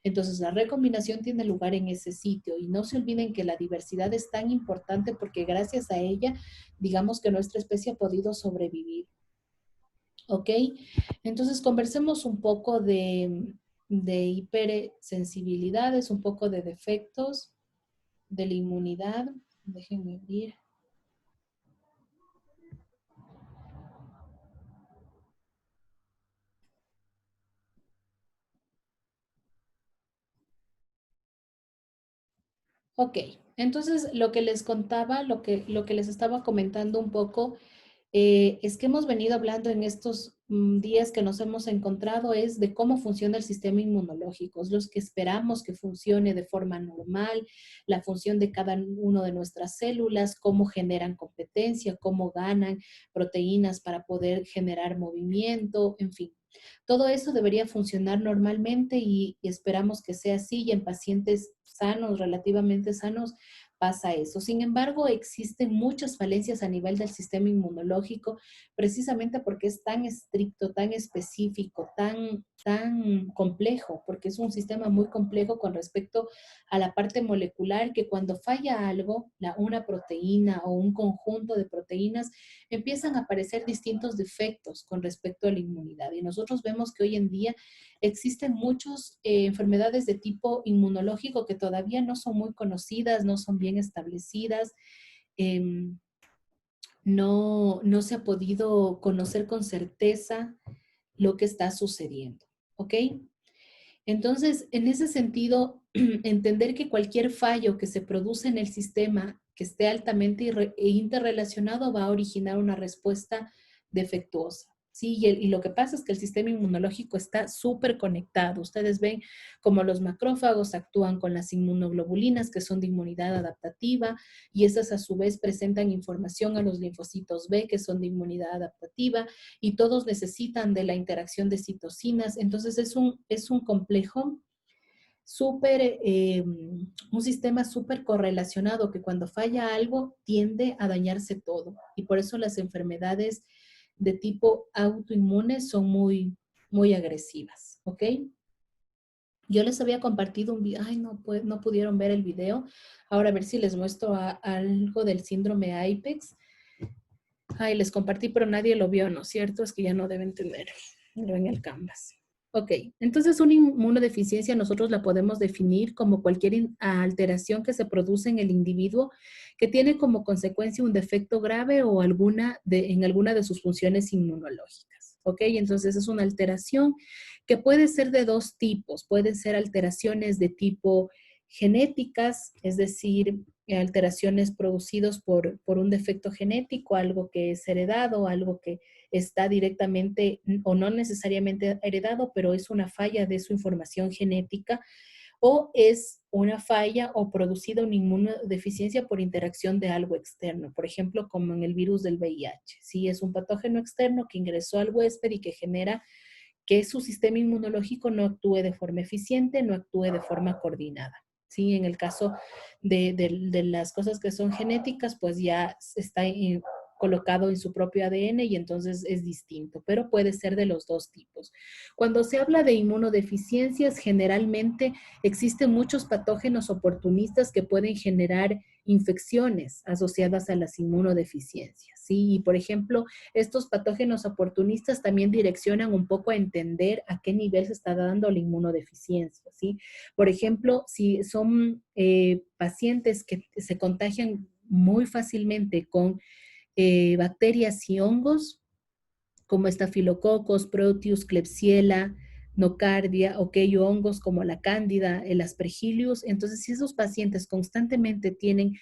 Entonces la recombinación tiene lugar en ese sitio y no se olviden que la diversidad es tan importante porque gracias a ella, digamos que nuestra especie ha podido sobrevivir. ¿Ok? Entonces conversemos un poco de hipersensibilidades, un poco de defectos de la inmunidad. Déjenme abrir. Ok, entonces lo que les contaba, lo que les estaba comentando un poco, es que hemos venido hablando en estos días que nos hemos encontrado es de cómo funciona el sistema inmunológico, es los que esperamos que funcione de forma normal, la función de cada uno de nuestras células, cómo generan competencia, cómo ganan proteínas para poder generar movimiento, en fin. Todo eso debería funcionar normalmente y esperamos que sea así y en pacientes sanos, relativamente sanos, pasa eso. Sin embargo, existen muchas falencias a nivel del sistema inmunológico, precisamente porque es tan estricto, tan específico, tan complejo, porque es un sistema muy complejo con respecto a la parte molecular, que cuando falla algo, una proteína o un conjunto de proteínas, empiezan a aparecer distintos defectos con respecto a la inmunidad. Y nosotros vemos que hoy en día existen muchas enfermedades de tipo inmunológico que todavía no son muy conocidas, no son bien establecidas, no se ha podido conocer con certeza lo que está sucediendo, ¿ok? Entonces, en ese sentido, entender que cualquier fallo que se produce en el sistema que esté altamente interrelacionado va a originar una respuesta defectuosa. Sí, y lo que pasa es que el sistema inmunológico está súper conectado. Ustedes ven cómo los macrófagos actúan con las inmunoglobulinas, que son de inmunidad adaptativa, y esas a su vez presentan información a los linfocitos B, que son de inmunidad adaptativa, y todos necesitan de la interacción de citocinas. Entonces es un complejo un sistema súper correlacionado que cuando falla algo tiende a dañarse todo. Y por eso las enfermedades de tipo autoinmune son muy agresivas, ¿ok? Yo les había compartido un video, ay, no, pues, no pudieron ver el video. Ahora a ver si les muestro algo del síndrome IPEX. Ay, les compartí, pero nadie lo vio, ¿no es cierto? Es que ya no deben tener en el Canvas. Ok, entonces una inmunodeficiencia nosotros la podemos definir como cualquier alteración que se produce en el individuo que tiene como consecuencia un defecto grave o en alguna de sus funciones inmunológicas. Ok, entonces es una alteración que puede ser de dos tipos. Pueden ser alteraciones de tipo genéticas, es decir, alteraciones producidas por un defecto genético, algo que es heredado, algo que está directamente o no necesariamente heredado, pero es una falla de su información genética, o es una falla o producida una inmunodeficiencia por interacción de algo externo, por ejemplo, como en el virus del VIH. Sí, es un patógeno externo que ingresó al huésped y que genera que su sistema inmunológico no actúe de forma eficiente, no actúe de forma coordinada. Sí, en el caso de las cosas que son genéticas, pues ya está colocado en su propio ADN y entonces es distinto, pero puede ser de los dos tipos. Cuando se habla de inmunodeficiencias, generalmente existen muchos patógenos oportunistas que pueden generar infecciones asociadas a las inmunodeficiencias. ¿Sí? Y por ejemplo, estos patógenos oportunistas también direccionan un poco a entender a qué nivel se está dando la inmunodeficiencia, ¿sí? Por ejemplo, si son pacientes que se contagian muy fácilmente con bacterias y hongos, como estafilococos, proteus, klebsiella, nocardia, o hongos como la cándida, el aspergillus. Entonces, si esos pacientes constantemente tienen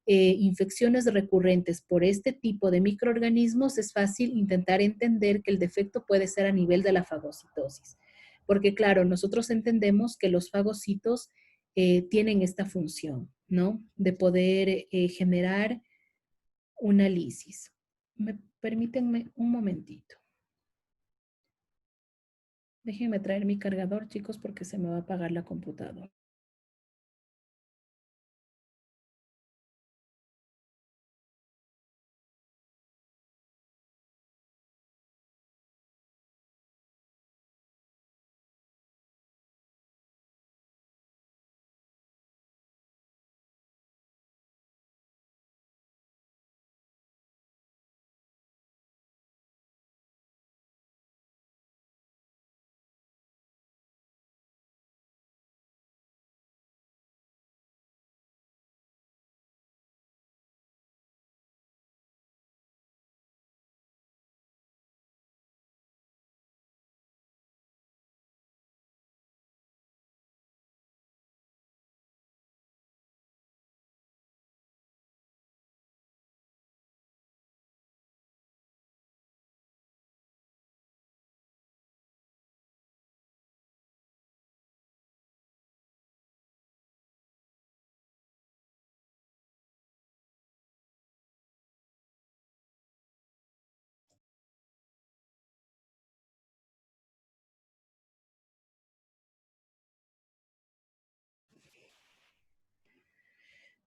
infecciones recurrentes por este tipo de microorganismos, es fácil intentar entender que el defecto puede ser a nivel de la fagocitosis. Porque claro, nosotros entendemos que los fagocitos tienen esta función, ¿no? De poder generar una lisis. Permítanme un momentito. Déjenme traer mi cargador, chicos, porque se me va a apagar la computadora.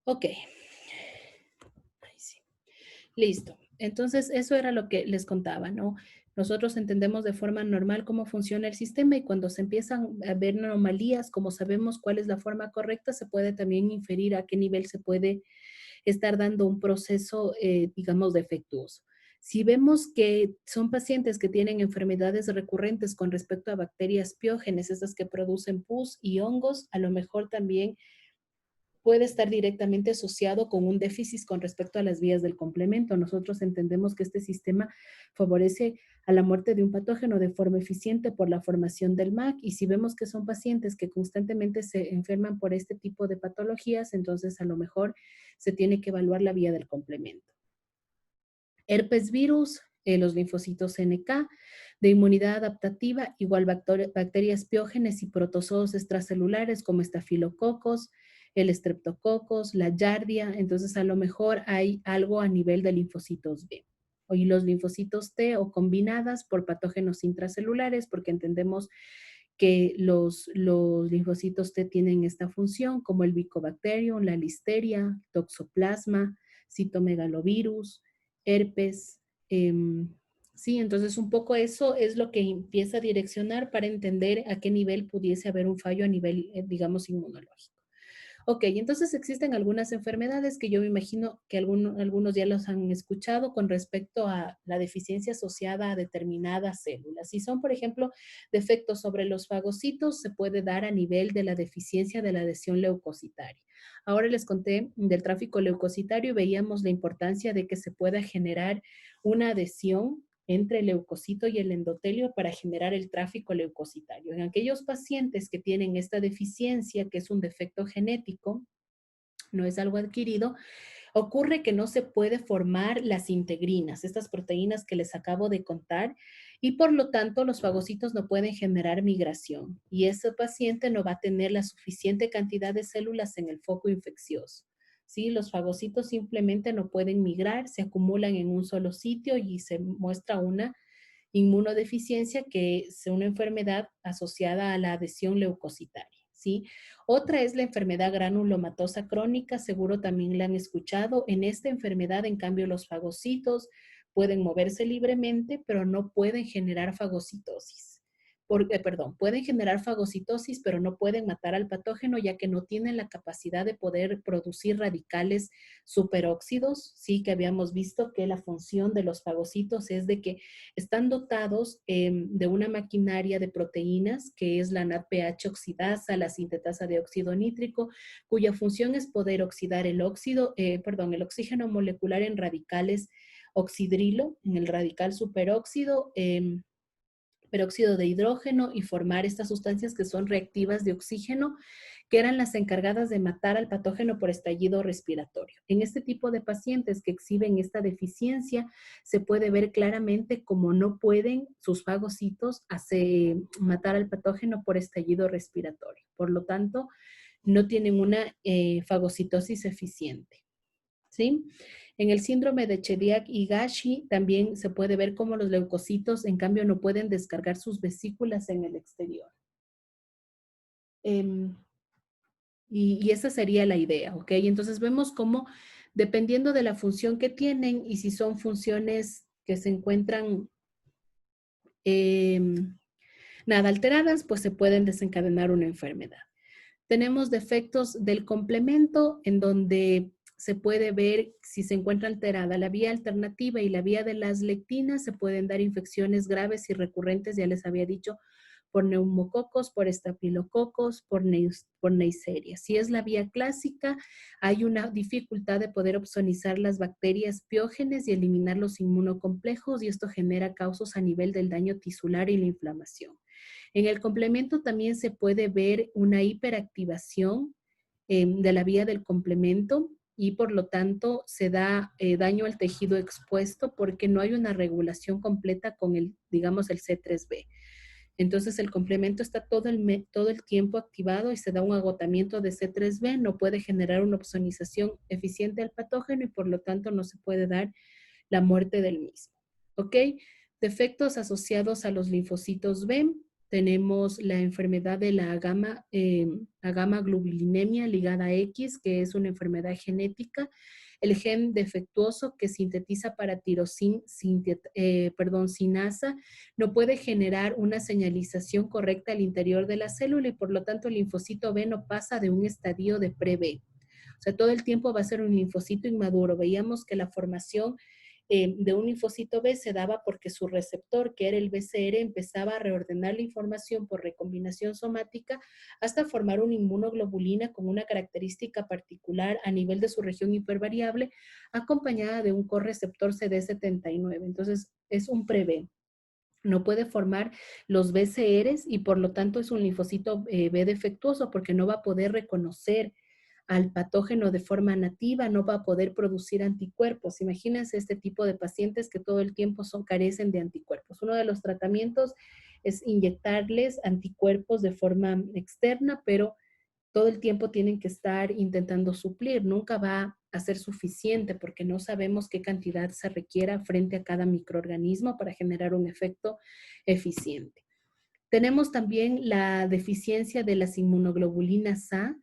Ok. Ahí sí. Listo. Entonces, eso era lo que les contaba, ¿no? Nosotros entendemos de forma normal cómo funciona el sistema y cuando se empiezan a ver anomalías, como sabemos cuál es la forma correcta, se puede también inferir a qué nivel se puede estar dando un proceso, digamos, defectuoso. Si vemos que son pacientes que tienen enfermedades recurrentes con respecto a bacterias piógenes, esas que producen pus y hongos, a lo mejor también puede estar directamente asociado con un déficit con respecto a las vías del complemento. Nosotros entendemos que este sistema favorece a la muerte de un patógeno de forma eficiente por la formación del MAC y si vemos que son pacientes que constantemente se enferman por este tipo de patologías, entonces a lo mejor se tiene que evaluar la vía del complemento. Herpes virus, los linfocitos NK, de inmunidad adaptativa, igual bacterias piógenes y protozoos extracelulares como estafilococos, el estreptococos, la yardia, entonces a lo mejor hay algo a nivel de linfocitos B. Y los linfocitos T o combinadas por patógenos intracelulares, porque entendemos que los linfocitos T tienen esta función, como el Mycobacterium, la listeria, toxoplasma, citomegalovirus, herpes. Sí, entonces un poco eso es lo que empieza a direccionar para entender a qué nivel pudiese haber un fallo a nivel, digamos, inmunológico. Ok, entonces existen algunas enfermedades que yo me imagino que algunos ya los han escuchado con respecto a la deficiencia asociada a determinadas células. Si son, por ejemplo, defectos sobre los fagocitos, se puede dar a nivel de la deficiencia de la adhesión leucocitaria. Ahora les conté del tráfico leucocitario y veíamos la importancia de que se pueda generar una adhesión entre el leucocito y el endotelio para generar el tráfico leucocitario. En aquellos pacientes que tienen esta deficiencia, que es un defecto genético, no es algo adquirido, ocurre que no se puede formar las integrinas, estas proteínas que les acabo de contar, y por lo tanto los fagocitos no pueden generar migración y ese paciente no va a tener la suficiente cantidad de células en el foco infeccioso. ¿Sí? Los fagocitos simplemente no pueden migrar, se acumulan en un solo sitio y se muestra una inmunodeficiencia que es una enfermedad asociada a la adhesión leucocitaria. ¿Sí? Otra es la enfermedad granulomatosa crónica, seguro también la han escuchado. En esta enfermedad, en cambio, los fagocitos pueden moverse libremente, pero no pueden generar fagocitosis. Pueden generar fagocitosis, pero no pueden matar al patógeno, ya que no tienen la capacidad de poder producir radicales superóxidos. Sí, que habíamos visto que la función de los fagocitos es de que están dotados de una maquinaria de proteínas, que es la NADPH oxidasa, la sintetasa de óxido nítrico, cuya función es poder oxidar el oxígeno molecular en radicales oxidrilo, en el radical superóxido, peróxido de hidrógeno y formar estas sustancias que son reactivas de oxígeno, que eran las encargadas de matar al patógeno por estallido respiratorio. En este tipo de pacientes que exhiben esta deficiencia, se puede ver claramente cómo no pueden sus fagocitos matar al patógeno por estallido respiratorio. Por lo tanto, no tienen una fagocitosis eficiente. ¿Sí? En el síndrome de Chediak-Higashi también se puede ver cómo los leucocitos, en cambio, no pueden descargar sus vesículas en el exterior. Y esa sería la idea, ¿ok? Entonces vemos cómo, dependiendo de la función que tienen y si son funciones que se encuentran nada alteradas, pues se pueden desencadenar una enfermedad. Tenemos defectos del complemento en donde se puede ver si se encuentra alterada la vía alternativa y la vía de las lectinas, se pueden dar infecciones graves y recurrentes, ya les había dicho, por neumococos, por estafilococos, por neisseria. Si es la vía clásica, hay una dificultad de poder opsonizar las bacterias piógenes y eliminar los inmunocomplejos y esto genera causas a nivel del daño tisular y la inflamación. En el complemento también se puede ver una hiperactivación de la vía del complemento y por lo tanto se da daño al tejido expuesto porque no hay una regulación completa con el C3b. Entonces el complemento está todo el tiempo activado y se da un agotamiento de C3b, no puede generar una opsonización eficiente al patógeno y por lo tanto no se puede dar la muerte del mismo. ¿Ok? Defectos asociados a los linfocitos B. tenemos la enfermedad de la gamma-globulinemia ligada a X, que es una enfermedad genética, el gen defectuoso que sintetiza para sinasa, no puede generar una señalización correcta al interior de la célula y por lo tanto el linfocito B no pasa de un estadio de pre-B. O sea, todo el tiempo va a ser un linfocito inmaduro. Veíamos que la formación de un linfocito B se daba porque su receptor, que era el BCR, empezaba a reordenar la información por recombinación somática hasta formar una inmunoglobulina con una característica particular a nivel de su región hipervariable, acompañada de un correceptor CD79. Entonces, es un pre-B. No puede formar los BCRs y por lo tanto es un linfocito B defectuoso porque no va a poder reconocer al patógeno de forma nativa, no va a poder producir anticuerpos. Imagínense este tipo de pacientes que todo el tiempo carecen de anticuerpos. Uno de los tratamientos es inyectarles anticuerpos de forma externa, pero todo el tiempo tienen que estar intentando suplir. Nunca va a ser suficiente porque no sabemos qué cantidad se requiera frente a cada microorganismo para generar un efecto eficiente. Tenemos también la deficiencia de las inmunoglobulinas A.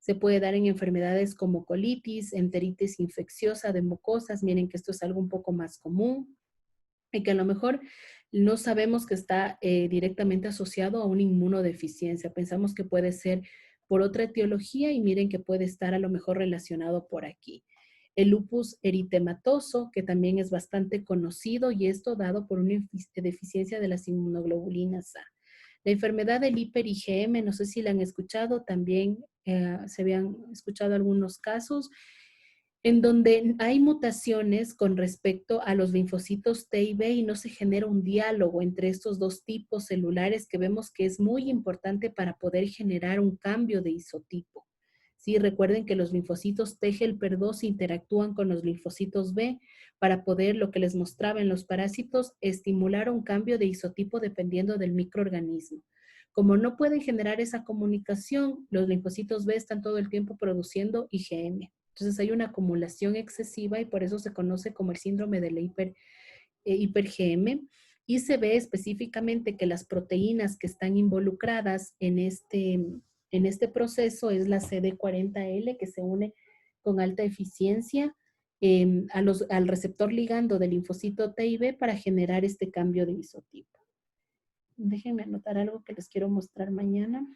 Se puede dar en enfermedades como colitis, enteritis infecciosa de mucosas. Miren que esto es algo un poco más común y que a lo mejor no sabemos que está directamente asociado a una inmunodeficiencia. Pensamos que puede ser por otra etiología y miren que puede estar a lo mejor relacionado por aquí. El lupus eritematoso, que también es bastante conocido y esto dado por una deficiencia de las inmunoglobulinas A. La enfermedad del hiper-IgM, no sé si la han escuchado, también se habían escuchado algunos casos en donde hay mutaciones con respecto a los linfocitos T y B y no se genera un diálogo entre estos dos tipos celulares que vemos que es muy importante para poder generar un cambio de isotipo. Sí, recuerden que los linfocitos T helper 2 interactúan con los linfocitos B para poder, lo que les mostraba en los parásitos, estimular un cambio de isotipo dependiendo del microorganismo. Como no pueden generar esa comunicación, los linfocitos B están todo el tiempo produciendo IgM. Entonces hay una acumulación excesiva y por eso se conoce como el síndrome de la hiper-IgM y se ve específicamente que las proteínas que están involucradas en este proceso es la CD40L que se une con alta eficiencia al receptor ligando del linfocito T y B para generar este cambio de isotipo. Déjenme anotar algo que les quiero mostrar mañana.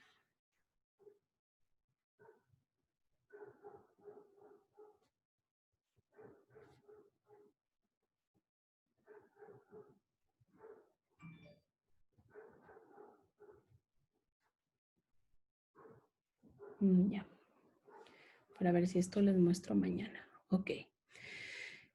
Ya. Para ver si esto les muestro mañana. Ok.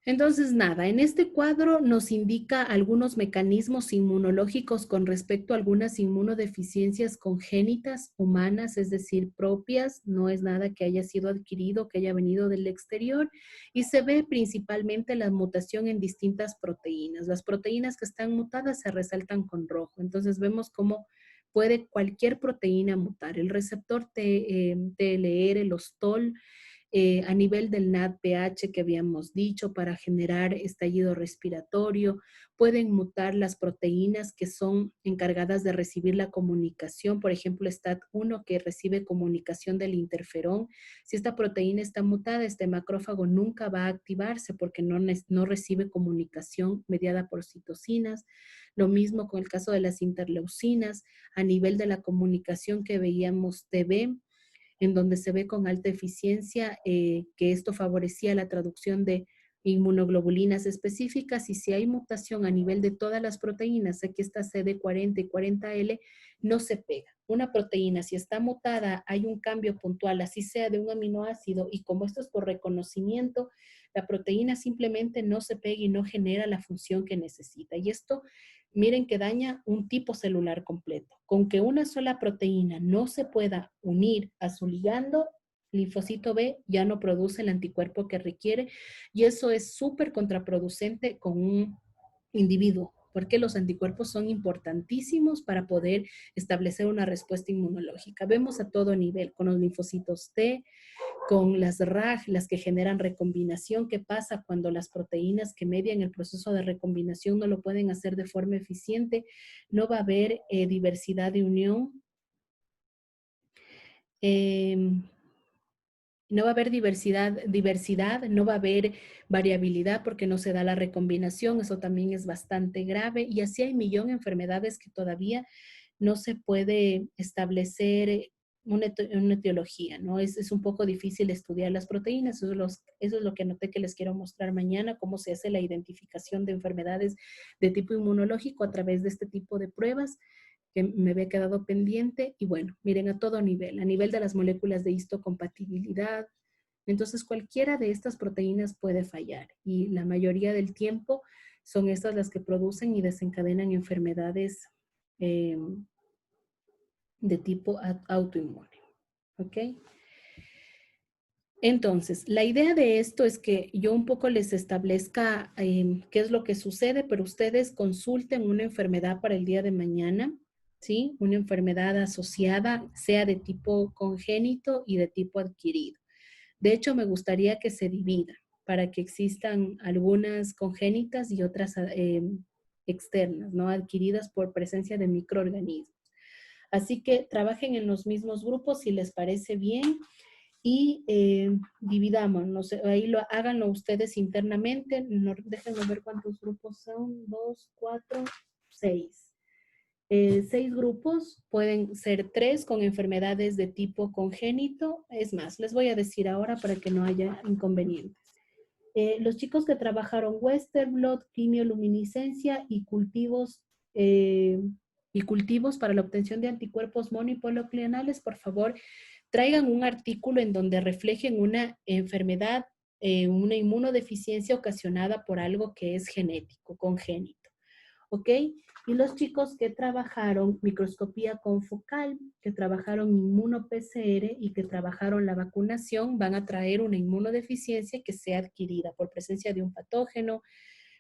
Entonces, nada, en este cuadro nos indica algunos mecanismos inmunológicos con respecto a algunas inmunodeficiencias congénitas humanas, es decir, propias, no es nada que haya sido adquirido, que haya venido del exterior, y se ve principalmente la mutación en distintas proteínas. Las proteínas que están mutadas se resaltan con rojo, entonces vemos cómo puede cualquier proteína mutar. El receptor TLR, los TOL, a nivel del NADPH que habíamos dicho para generar estallido respiratorio, pueden mutar las proteínas que son encargadas de recibir la comunicación, por ejemplo, STAT1 que recibe comunicación del interferón. Si esta proteína está mutada, este macrófago nunca va a activarse porque no recibe comunicación mediada por citocinas. Lo mismo con el caso de las interleucinas, a nivel de la comunicación que veíamos TB, en donde se ve con alta eficiencia que esto favorecía la traducción de inmunoglobulinas específicas y si hay mutación a nivel de todas las proteínas, aquí está CD40 y 40L, no se pega. Una proteína, si está mutada, hay un cambio puntual, así sea de un aminoácido y como esto es por reconocimiento, la proteína simplemente no se pega y no genera la función que necesita. Y esto, miren que daña un tipo celular completo. Con que una sola proteína no se pueda unir a su ligando, linfocito B ya no produce el anticuerpo que requiere y eso es súper contraproducente con un individuo, porque los anticuerpos son importantísimos para poder establecer una respuesta inmunológica. Vemos a todo nivel, con los linfocitos T, con las RAG, las que generan recombinación. ¿Qué pasa cuando las proteínas que median el proceso de recombinación no lo pueden hacer de forma eficiente? No va a haber diversidad de unión. No va a haber diversidad, no va a haber variabilidad porque no se da la recombinación. Eso también es bastante grave. Y así hay millón de enfermedades que todavía no se puede establecer una etiología, ¿no? Es un poco difícil estudiar las proteínas. Eso es lo que anoté que les quiero mostrar mañana, cómo se hace la identificación de enfermedades de tipo inmunológico a través de este tipo de pruebas que me había quedado pendiente. Y bueno, miren, a todo nivel, a nivel de las moléculas de histocompatibilidad. Entonces, cualquiera de estas proteínas puede fallar y la mayoría del tiempo son estas las que producen y desencadenan enfermedades de tipo autoinmune. ¿Ok? Entonces, la idea de esto es que yo un poco les establezca qué es lo que sucede, pero ustedes consulten una enfermedad para el día de mañana, ¿sí? Una enfermedad asociada, sea de tipo congénito y de tipo adquirido. De hecho, me gustaría que se divida para que existan algunas congénitas y otras externas, ¿no? Adquiridas por presencia de microorganismos. Así que trabajen en los mismos grupos si les parece bien y dividamos, ahí háganlo ustedes internamente. No, déjenme ver cuántos grupos son, 2, 4, 6. 6 grupos, pueden ser 3 con enfermedades de tipo congénito. Es más, les voy a decir ahora para que no haya inconvenientes. Los chicos que trabajaron Western blot, quimioluminiscencia y cultivos para la obtención de anticuerpos monopoliclonales, por favor, traigan un artículo en donde reflejen una enfermedad, una inmunodeficiencia ocasionada por algo que es genético, congénito. ¿Ok? Y los chicos que trabajaron microscopía confocal, que trabajaron inmuno-PCR y que trabajaron la vacunación, van a traer una inmunodeficiencia que sea adquirida por presencia de un patógeno,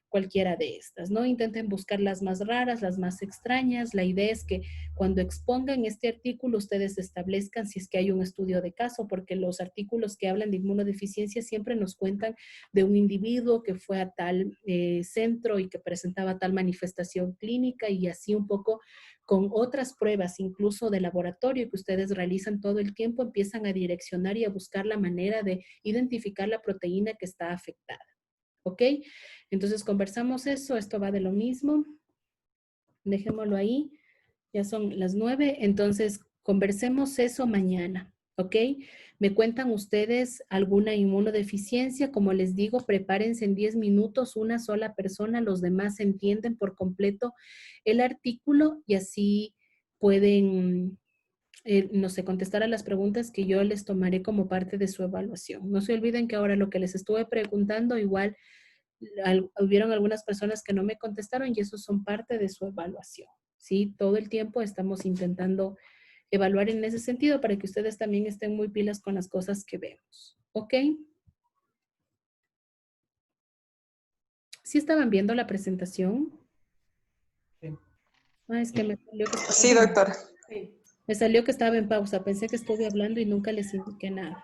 cualquiera de estas, ¿no? Intenten buscar las más raras, las más extrañas. La idea es que cuando expongan este artículo, ustedes establezcan si es que hay un estudio de caso, porque los artículos que hablan de inmunodeficiencia siempre nos cuentan de un individuo que fue a tal centro y que presentaba tal manifestación clínica y así un poco con otras pruebas, incluso de laboratorio que ustedes realizan todo el tiempo, empiezan a direccionar y a buscar la manera de identificar la proteína que está afectada. ¿Ok? Entonces conversamos eso, esto va de lo mismo. Dejémoslo ahí. Ya son las 9, entonces conversemos eso mañana. ¿Ok? Me cuentan ustedes alguna inmunodeficiencia. Como les digo, prepárense en 10 minutos una sola persona. Los demás entienden por completo el artículo y así pueden, no sé, contestar a las preguntas que yo les tomaré como parte de su evaluación. No se olviden que ahora lo que les estuve preguntando, igual hubieron algunas personas que no me contestaron y esos son parte de su evaluación. ¿Sí? Todo el tiempo estamos intentando evaluar en ese sentido para que ustedes también estén muy pilas con las cosas que vemos. ¿Ok? ¿Sí estaban viendo la presentación? Sí. Ah, es que me salió que estaba Sí, doctora. Sí. Me salió que estaba en pausa. Pensé que estuve hablando y nunca les indiqué nada.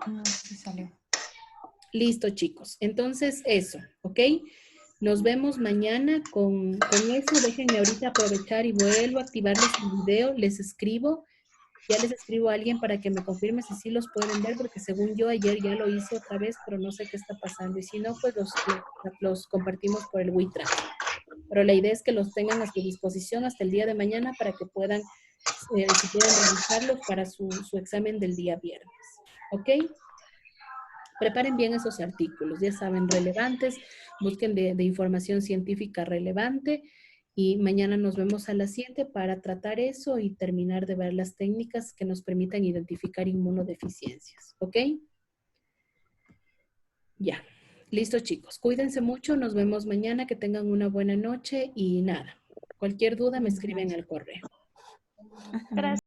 No, sí salió. Listo, chicos. Entonces, eso, ¿ok? Nos vemos mañana con eso. Déjenme ahorita aprovechar y vuelvo a activarles el video. Les escribo. Ya les escribo a alguien para que me confirme si sí los pueden ver, porque según yo ayer ya lo hice otra vez, pero no sé qué está pasando. Y si no, pues los compartimos por el WeTrack. Pero la idea es que los tengan a su disposición hasta el día de mañana para que puedan, si quieren realizarlos para su examen del día viernes. ¿Ok? Preparen bien esos artículos, ya saben, relevantes, busquen de información científica relevante y mañana nos vemos a las 7 para tratar eso y terminar de ver las técnicas que nos permitan identificar inmunodeficiencias, ¿ok? Ya, listo chicos, cuídense mucho, nos vemos mañana, que tengan una buena noche y nada, cualquier duda me escriben al correo. Gracias.